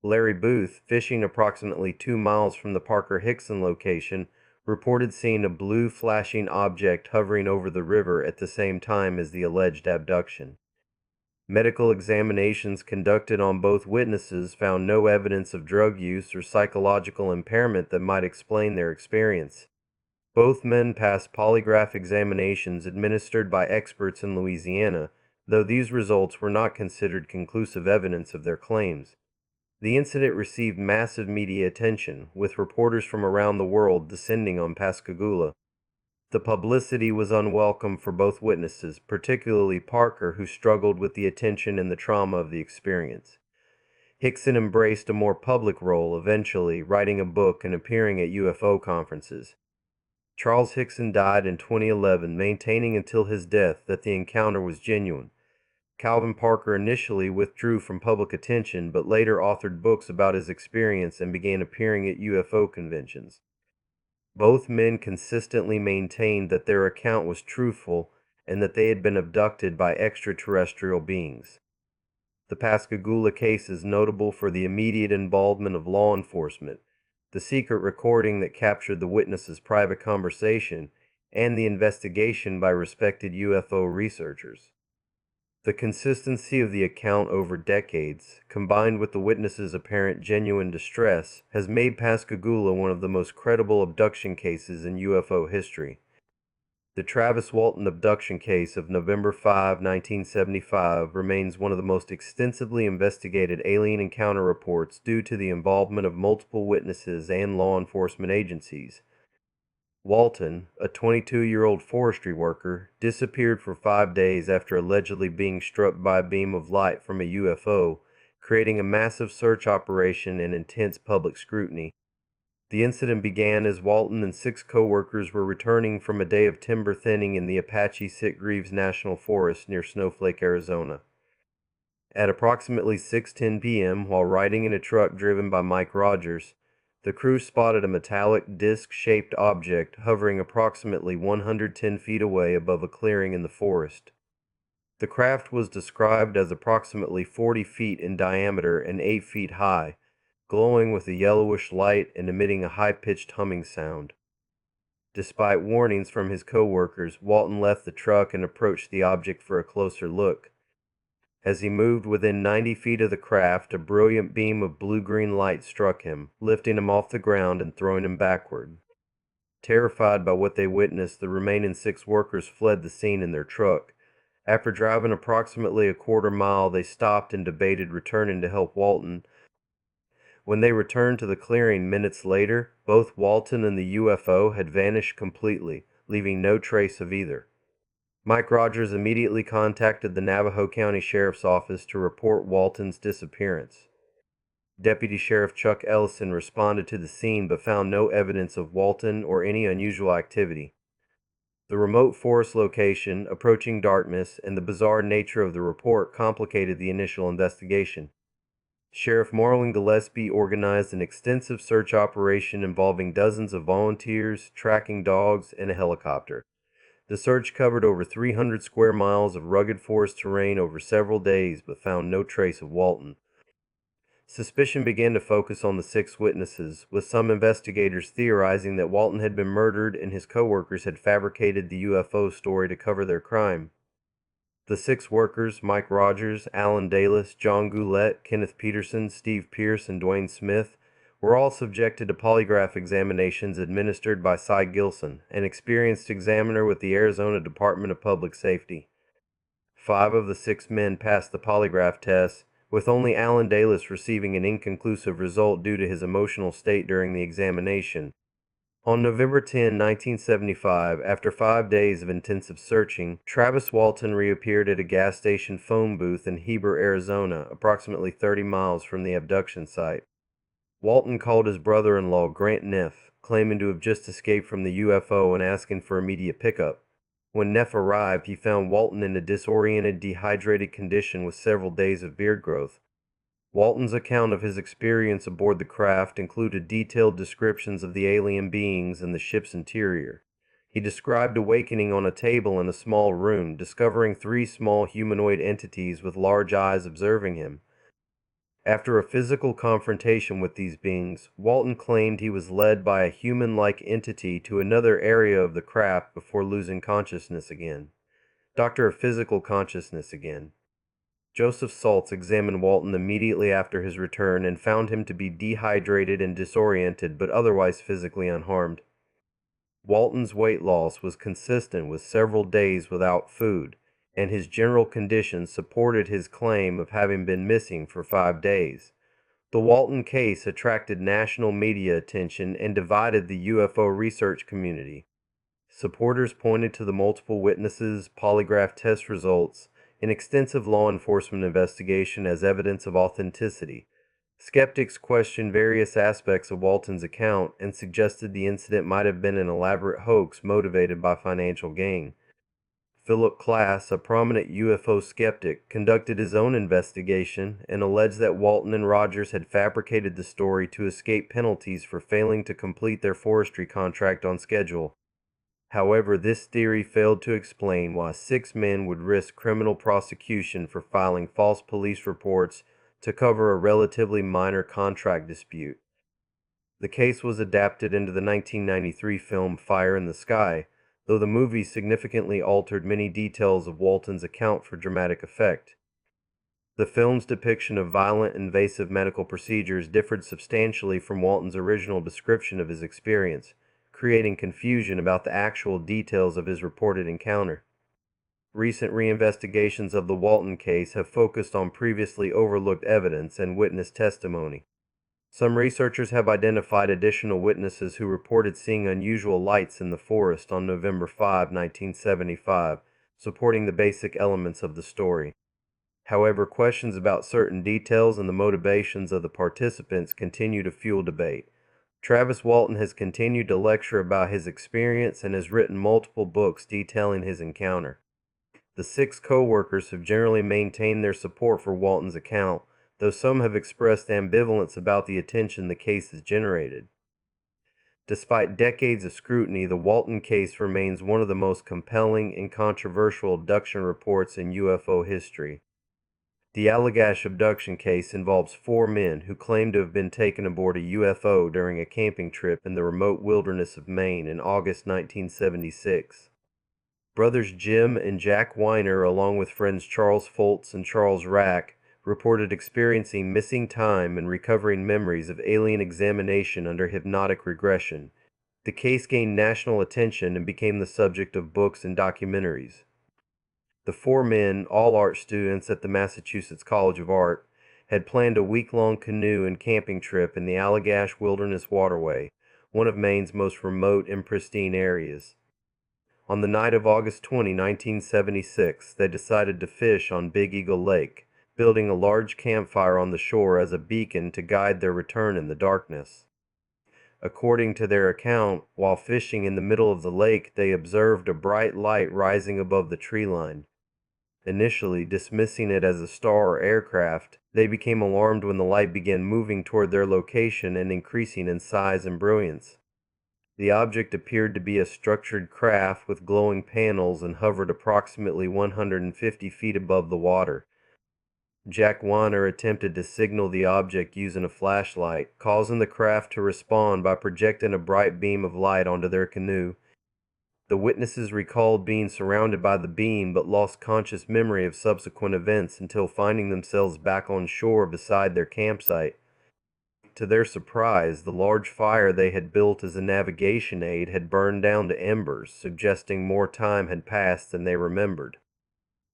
Larry Booth, fishing approximately 2 miles from the Parker-Hickson location, reported seeing a blue flashing object hovering over the river at the same time as the alleged abduction. Medical examinations conducted on both witnesses found no evidence of drug use or psychological impairment that might explain their experience. Both men passed polygraph examinations administered by experts in Louisiana, though these results were not considered conclusive evidence of their claims. The incident received massive media attention, with reporters from around the world descending on Pascagoula. The publicity was unwelcome for both witnesses, particularly Parker, who struggled with the attention and the trauma of the experience. Hickson embraced a more public role, eventually writing a book and appearing at UFO conferences. Charles Hickson died in 2011, maintaining until his death that the encounter was genuine. Calvin Parker initially withdrew from public attention, but later authored books about his experience and began appearing at UFO conventions. Both men consistently maintained that their account was truthful and that they had been abducted by extraterrestrial beings. The Pascagoula case is notable for the immediate involvement of law enforcement, the secret recording that captured the witnesses' private conversation, and the investigation by respected UFO researchers. The consistency of the account over decades, combined with the witnesses' apparent genuine distress, has made Pascagoula one of the most credible abduction cases in UFO history. The Travis Walton abduction case of November 5, 1975 remains one of the most extensively investigated alien encounter reports due to the involvement of multiple witnesses and law enforcement agencies. Walton, a 22-year-old forestry worker, disappeared for 5 days after allegedly being struck by a beam of light from a UFO, creating a massive search operation and intense public scrutiny. The incident began as Walton and 6 co-workers were returning from a day of timber thinning in the Apache Sitgreaves National Forest near Snowflake, Arizona. At approximately 6:10 p.m., while riding in a truck driven by Mike Rogers, the crew spotted a metallic disc-shaped object hovering approximately 110 feet away above a clearing in the forest. The craft was described as approximately 40 feet in diameter and 8 feet high, glowing with a yellowish light and emitting a high-pitched humming sound. Despite warnings from his co-workers, Walton left the truck and approached the object for a closer look. As he moved within 90 feet of the craft, a brilliant beam of blue-green light struck him, lifting him off the ground and throwing him backward. Terrified by what they witnessed, the remaining 6 workers fled the scene in their truck. After driving approximately a quarter mile, they stopped and debated returning to help Walton. When they returned to the clearing minutes later, both Walton and the UFO had vanished completely, leaving no trace of either. Mike Rogers immediately contacted the Navajo County Sheriff's Office to report Walton's disappearance. Deputy Sheriff Chuck Ellison responded to the scene but found no evidence of Walton or any unusual activity. The remote forest location, approaching darkness, and the bizarre nature of the report complicated the initial investigation. Sheriff Marlon Gillespie organized an extensive search operation involving dozens of volunteers, tracking dogs, and a helicopter. The search covered over 300 square miles of rugged forest terrain over several days, but found no trace of Walton. Suspicion began to focus on the 6 witnesses, with some investigators theorizing that Walton had been murdered and his co-workers had fabricated the UFO story to cover their crime. The 6 workers, Mike Rogers, Alan Dalis, John Goulet, Kenneth Peterson, Steve Pierce, and Dwayne Smith, were all subjected to polygraph examinations administered by Cy Gilson, an experienced examiner with the Arizona Department of Public Safety. 5 of the 6 men passed the polygraph test, with only Alan Dalis receiving an inconclusive result due to his emotional state during the examination. On November 10, 1975, after 5 days of intensive searching, Travis Walton reappeared at a gas station phone booth in Heber, Arizona, approximately 30 miles from the abduction site. Walton called his brother-in-law, Grant Neff, claiming to have just escaped from the UFO and asking for immediate pickup. When Neff arrived, he found Walton in a disoriented, dehydrated condition with several days of beard growth. Walton's account of his experience aboard the craft included detailed descriptions of the alien beings and the ship's interior. He described awakening on a table in a small room, discovering 3 small humanoid entities with large eyes observing him. After a physical confrontation with these beings, Walton claimed he was led by a human-like entity to another area of the craft before losing consciousness again. Doctor of Physical Consciousness again. Joseph Saltz examined Walton immediately after his return and found him to be dehydrated and disoriented, but otherwise physically unharmed. Walton's weight loss was consistent with several days without food, and his general condition supported his claim of having been missing for 5 days. The Walton case attracted national media attention and divided the UFO research community. Supporters pointed to the multiple witnesses, polygraph test results, and extensive law enforcement investigation as evidence of authenticity. Skeptics questioned various aspects of Walton's account and suggested the incident might have been an elaborate hoax motivated by financial gain. Philip Klass, a prominent UFO skeptic, conducted his own investigation and alleged that Walton and Rogers had fabricated the story to escape penalties for failing to complete their forestry contract on schedule. However, this theory failed to explain why 6 men would risk criminal prosecution for filing false police reports to cover a relatively minor contract dispute. The case was adapted into the 1993 film Fire in the Sky, though the movie significantly altered many details of Walton's account for dramatic effect. The film's depiction of violent, invasive medical procedures differed substantially from Walton's original description of his experience, creating confusion about the actual details of his reported encounter. Recent reinvestigations of the Walton case have focused on previously overlooked evidence and witness testimony. Some researchers have identified additional witnesses who reported seeing unusual lights in the forest on November 5, 1975, supporting the basic elements of the story. However, questions about certain details and the motivations of the participants continue to fuel debate. Travis Walton has continued to lecture about his experience and has written multiple books detailing his encounter. The 6 co-workers have generally maintained their support for Walton's account, though some have expressed ambivalence about the attention the case has generated. Despite decades of scrutiny, the Walton case remains one of the most compelling and controversial abduction reports in UFO history. The Allagash abduction case involves 4 men who claim to have been taken aboard a UFO during a camping trip in the remote wilderness of Maine in August 1976. Brothers Jim and Jack Weiner, along with friends Charles Foltz and Charles Rack, reported experiencing missing time and recovering memories of alien examination under hypnotic regression. The case gained national attention and became the subject of books and documentaries. The 4 men, all art students at the Massachusetts College of Art, had planned a week-long canoe and camping trip in the Allagash Wilderness Waterway, one of Maine's most remote and pristine areas. On the night of August 20, 1976, they decided to fish on Big Eagle Lake, building a large campfire on the shore as a beacon to guide their return in the darkness. According to their account, while fishing in the middle of the lake, they observed a bright light rising above the tree line. Initially dismissing it as a star or aircraft, they became alarmed when the light began moving toward their location and increasing in size and brilliance. The object appeared to be a structured craft with glowing panels and hovered approximately 150 feet above the water. Jack Weiner attempted to signal the object using a flashlight, causing the craft to respond by projecting a bright beam of light onto their canoe. The witnesses recalled being surrounded by the beam but lost conscious memory of subsequent events until finding themselves back on shore beside their campsite. To their surprise, the large fire they had built as a navigation aid had burned down to embers, suggesting more time had passed than they remembered.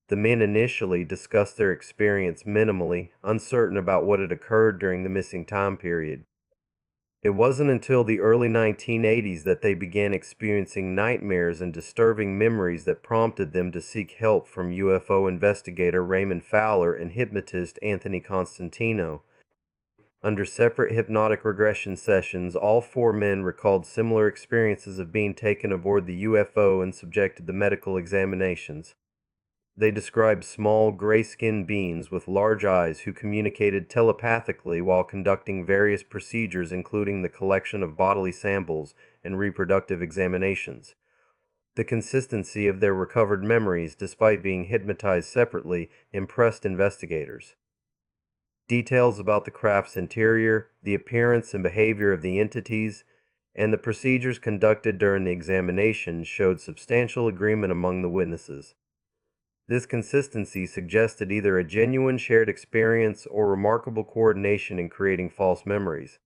The men initially discussed their experience minimally, uncertain about what had occurred during the missing time period. It wasn't until the early 1980s that they began experiencing nightmares and disturbing memories that prompted them to seek help from UFO investigator Raymond Fowler and hypnotist Anthony Constantino. Under separate hypnotic regression sessions, all 4 men recalled similar experiences of being taken aboard the UFO and subjected to medical examinations. They described small, gray-skinned beings with large eyes who communicated telepathically while conducting various procedures including the collection of bodily samples and reproductive examinations. The consistency of their recovered memories, despite being hypnotized separately, impressed investigators. Details about the craft's interior, the appearance and behavior of the entities, and the procedures conducted during the examination showed substantial agreement among the witnesses. This consistency suggested either a genuine shared experience or remarkable coordination in creating false memories.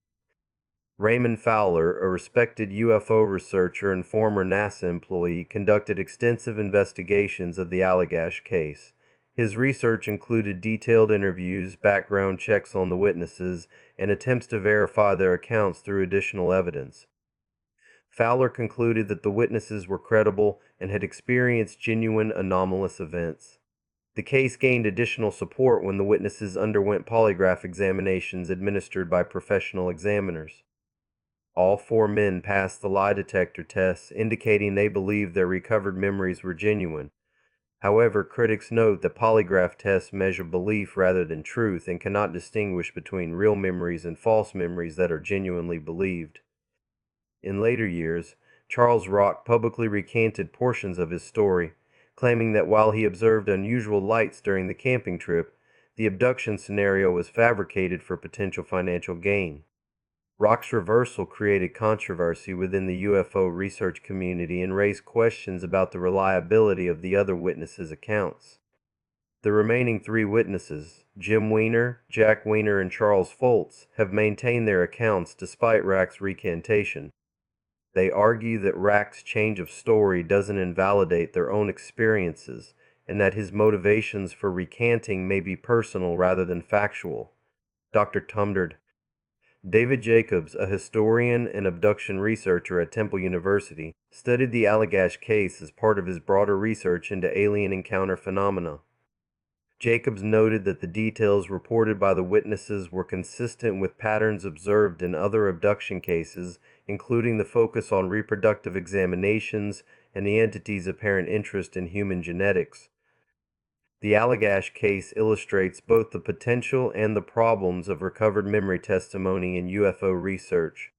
Raymond Fowler, a respected UFO researcher and former NASA employee, conducted extensive investigations of the Allagash case. His research included detailed interviews, background checks on the witnesses, and attempts to verify their accounts through additional evidence. Fowler concluded that the witnesses were credible and had experienced genuine anomalous events. The case gained additional support when the witnesses underwent polygraph examinations administered by professional examiners. All four men passed the lie detector tests, indicating they believed their recovered memories were genuine. However, critics note that polygraph tests measure belief rather than truth and cannot distinguish between real memories and false memories that are genuinely believed. In later years, Charles Rock publicly recanted portions of his story, claiming that while he observed unusual lights during the camping trip, the abduction scenario was fabricated for potential financial gain. Rock's reversal created controversy within the UFO research community and raised questions about the reliability of the other witnesses' accounts. The remaining three witnesses, Jim Weiner, Jack Weiner, and Charles Foltz, have maintained their accounts despite Rack's recantation. They argue that Rack's change of story doesn't invalidate their own experiences and that his motivations for recanting may be personal rather than factual. Dr. Tumdard. David Jacobs, a historian and abduction researcher at Temple University, studied the Allagash case as part of his broader research into alien encounter phenomena. Jacobs noted that the details reported by the witnesses were consistent with patterns observed in other abduction cases, including the focus on reproductive examinations and the entity's apparent interest in human genetics. The Allagash case illustrates both the potential and the problems of recovered memory testimony in UFO research.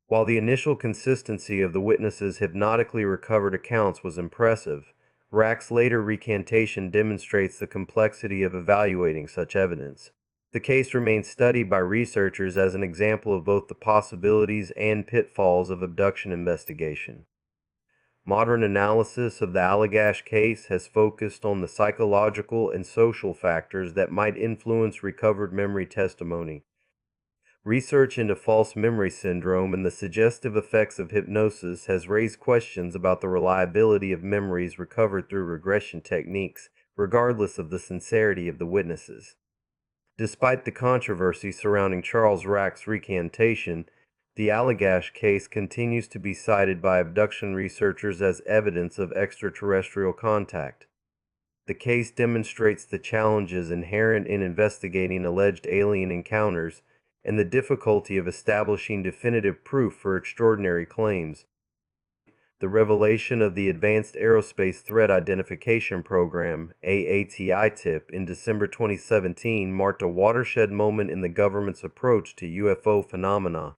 While the initial consistency of the witnesses' hypnotically recovered accounts was impressive, Rack's later recantation demonstrates the complexity of evaluating such evidence. The case remains studied by researchers as an example of both the possibilities and pitfalls of abduction investigation. Modern analysis of the Allagash case has focused on the psychological and social factors that might influence recovered memory testimony. Research into false memory syndrome and the suggestive effects of hypnosis has raised questions about the reliability of memories recovered through regression techniques, regardless of the sincerity of the witnesses. Despite the controversy surrounding Charles Rack's recantation, the Allagash case continues to be cited by abduction researchers as evidence of extraterrestrial contact. The case demonstrates the challenges inherent in investigating alleged alien encounters and the difficulty of establishing definitive proof for extraordinary claims. The revelation of the Advanced Aerospace Threat Identification Program, AATI-TIP, in December 2017 marked a watershed moment in the government's approach to UFO phenomena.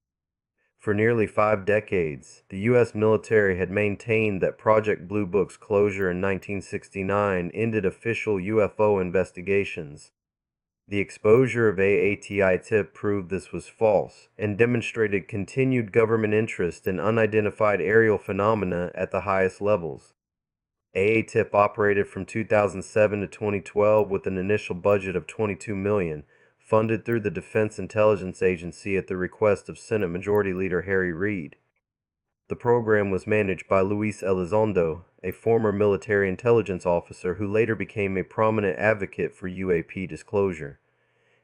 For nearly 5 decades, the U.S. military had maintained that Project Blue Book's closure in 1969 ended official UFO investigations. The exposure of AATI-TIP proved this was false and demonstrated continued government interest in unidentified aerial phenomena at the highest levels. AATIP operated from 2007 to 2012 with an initial budget of $22 million, funded through the Defense Intelligence Agency at the request of Senate Majority Leader Harry Reid. The program was managed by Luis Elizondo, a former military intelligence officer who later became a prominent advocate for UAP disclosure.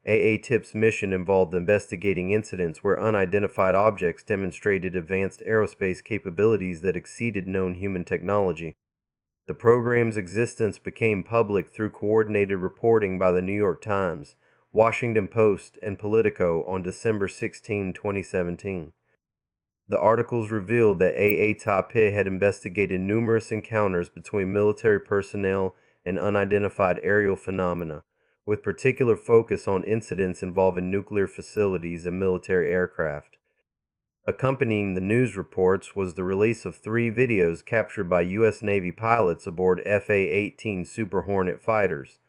AATIP's mission involved investigating incidents where unidentified objects demonstrated advanced aerospace capabilities that exceeded known human technology. The program's existence became public through coordinated reporting by the New York Times, Washington Post, and Politico on December 16, 2017. The articles revealed that AATIP had investigated numerous encounters between military personnel and unidentified aerial phenomena, with particular focus on incidents involving nuclear facilities and military aircraft. Accompanying the news reports was the release of 3 videos captured by U.S. Navy pilots aboard FA-18 Super Hornet fighters.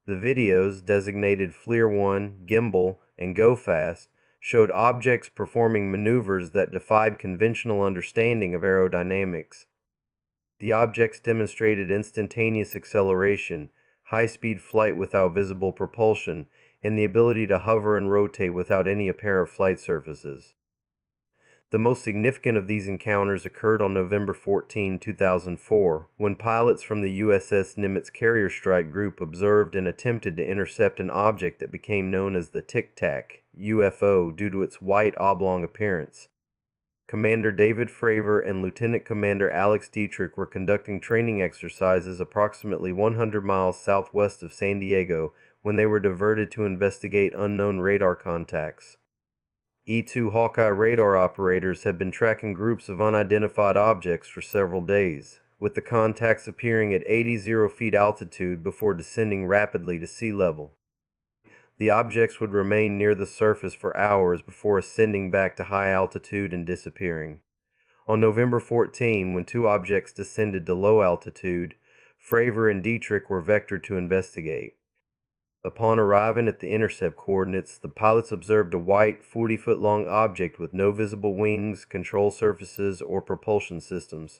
The videos, designated FLIR 1, Gimbal, and Go Fast, showed objects performing maneuvers that defied conventional understanding of aerodynamics. The objects demonstrated instantaneous acceleration, high-speed flight without visible propulsion, and the ability to hover and rotate without any apparent flight surfaces. The most significant of these encounters occurred on November 14, 2004, when pilots from the USS Nimitz Carrier Strike Group observed and attempted to intercept an object that became known as the Tic Tac UFO due to its white oblong appearance. Commander David Fravor and Lieutenant Commander Alex Dietrich were conducting training exercises approximately 100 miles southwest of San Diego when they were diverted to investigate unknown radar contacts. E-2 Hawkeye radar operators had been tracking groups of unidentified objects for several days, with the contacts appearing at 80 feet altitude before descending rapidly to sea level. The objects would remain near the surface for hours before ascending back to high altitude and disappearing. On November 14, when two objects descended to low altitude, Fravor and Dietrich were vectored to investigate. Upon arriving at the intercept coordinates, the pilots observed a white, 40-foot-long object with no visible wings, control surfaces, or propulsion systems.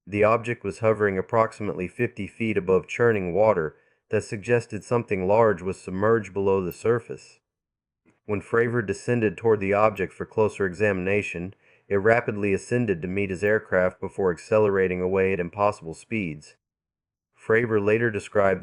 The object was hovering approximately 50 feet above churning water that suggested something large was submerged below the surface. When Fravor descended toward the object for closer examination, it rapidly ascended to meet his aircraft before accelerating away at impossible speeds. Fravor later described